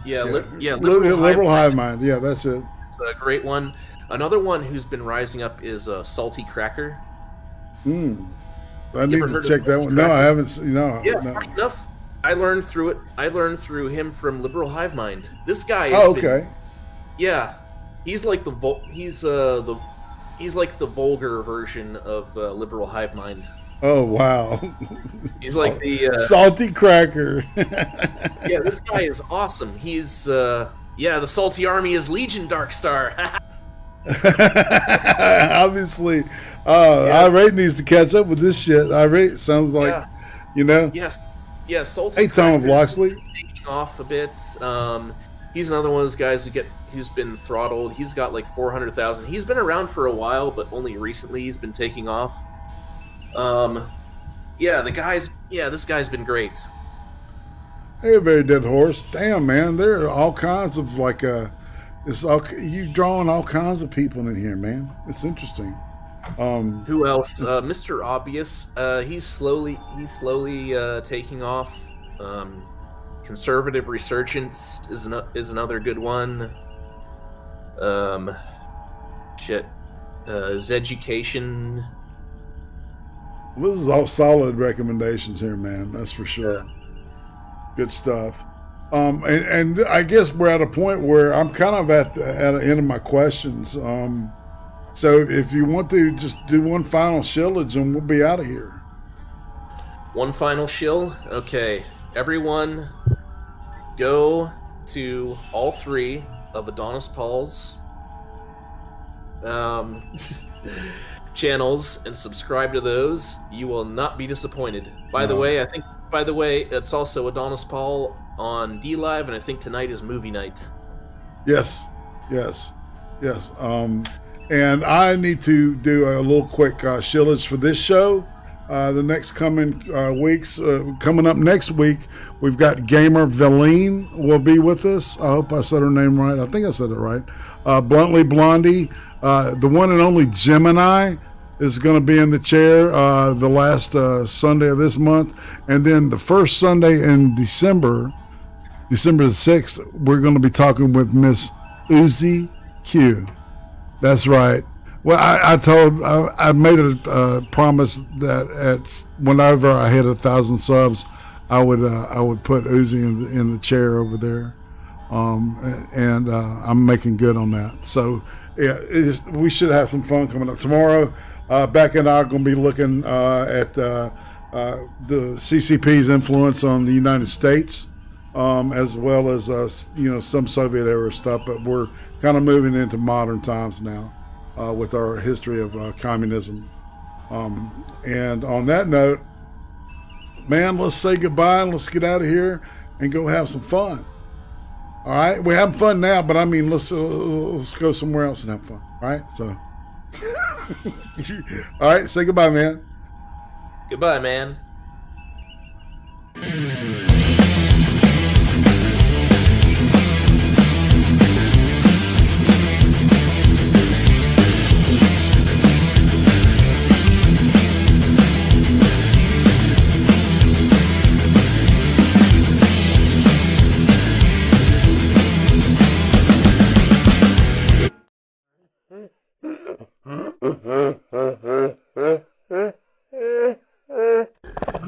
Liberal Hive Mind. Yeah, that's it. a great one. Another one who's been rising up is Salty Cracker. I need ever to heard of check that Salty one. No, I Cracker? haven't. No, Yeah, no. funny enough. I learned through him from Liberal Hive Mind. This guy. Oh, okay. Yeah, he's like he's like the vulgar version of Liberal Hive Mind. Oh, wow. He's like the Salty Cracker. yeah. This guy is awesome. He's the Salty Army is Legion Darkstar. Obviously, Irate needs to catch up with this shit. Irate sounds like, you know. Yes. Yeah, Salty. Hey, Tom of Cracker Loxley. taking off a bit. He's another one of those guys who's been throttled. He's got like 400,000. He's been around for a while, but only recently he's been taking off. This guy's been great. Hey, Very Dead Horse. Damn, man, there are all kinds of like you drawing all kinds of people in here, man. It's interesting. Who else? Mr. Obvious. He's slowly taking off. Conservative Resurgence is another good one. Zeducation. This is all solid recommendations here, man. That's for sure. Good stuff. And I guess we're at a point where I'm kind of at the end of my questions. So if you want to just do one final shillage and we'll be out of here. One final shill? Okay. Everyone go to all 3 of Adonis Paul's channels and subscribe to those. You will not be disappointed. By the way, it's also Adonis Paul on D Live, and I think tonight is movie night. Yes. And I need to do a little quick shillage for this show. The next coming weeks, coming up next week, we've got Gamer Veline will be with us. I hope I said her name right. I think I said it right. Bluntly Blondie, the one and only Gemini, is going to be in the chair the last Sunday of this month. And then the first Sunday in December the 6th, we're going to be talking with Miss Uzi Q. That's right. Well, I made a promise that whenever I hit 1,000 subs, I would put Uzi in the chair over there, and I'm making good on that. So yeah, we should have some fun coming up tomorrow. Beck and I are going to be looking at the CCP's influence on the United States, as well as some Soviet era stuff. But we're kind of moving into modern times now. With our history of communism. And on that note, man, let's say goodbye and let's get out of here and go have some fun. All right? We're having fun now, but I mean, let's go somewhere else and have fun. All right? So, all right, say goodbye, man. Goodbye, man.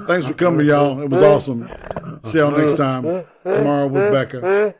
Thanks for coming, y'all. It was awesome. See y'all next time. Tomorrow with Becca.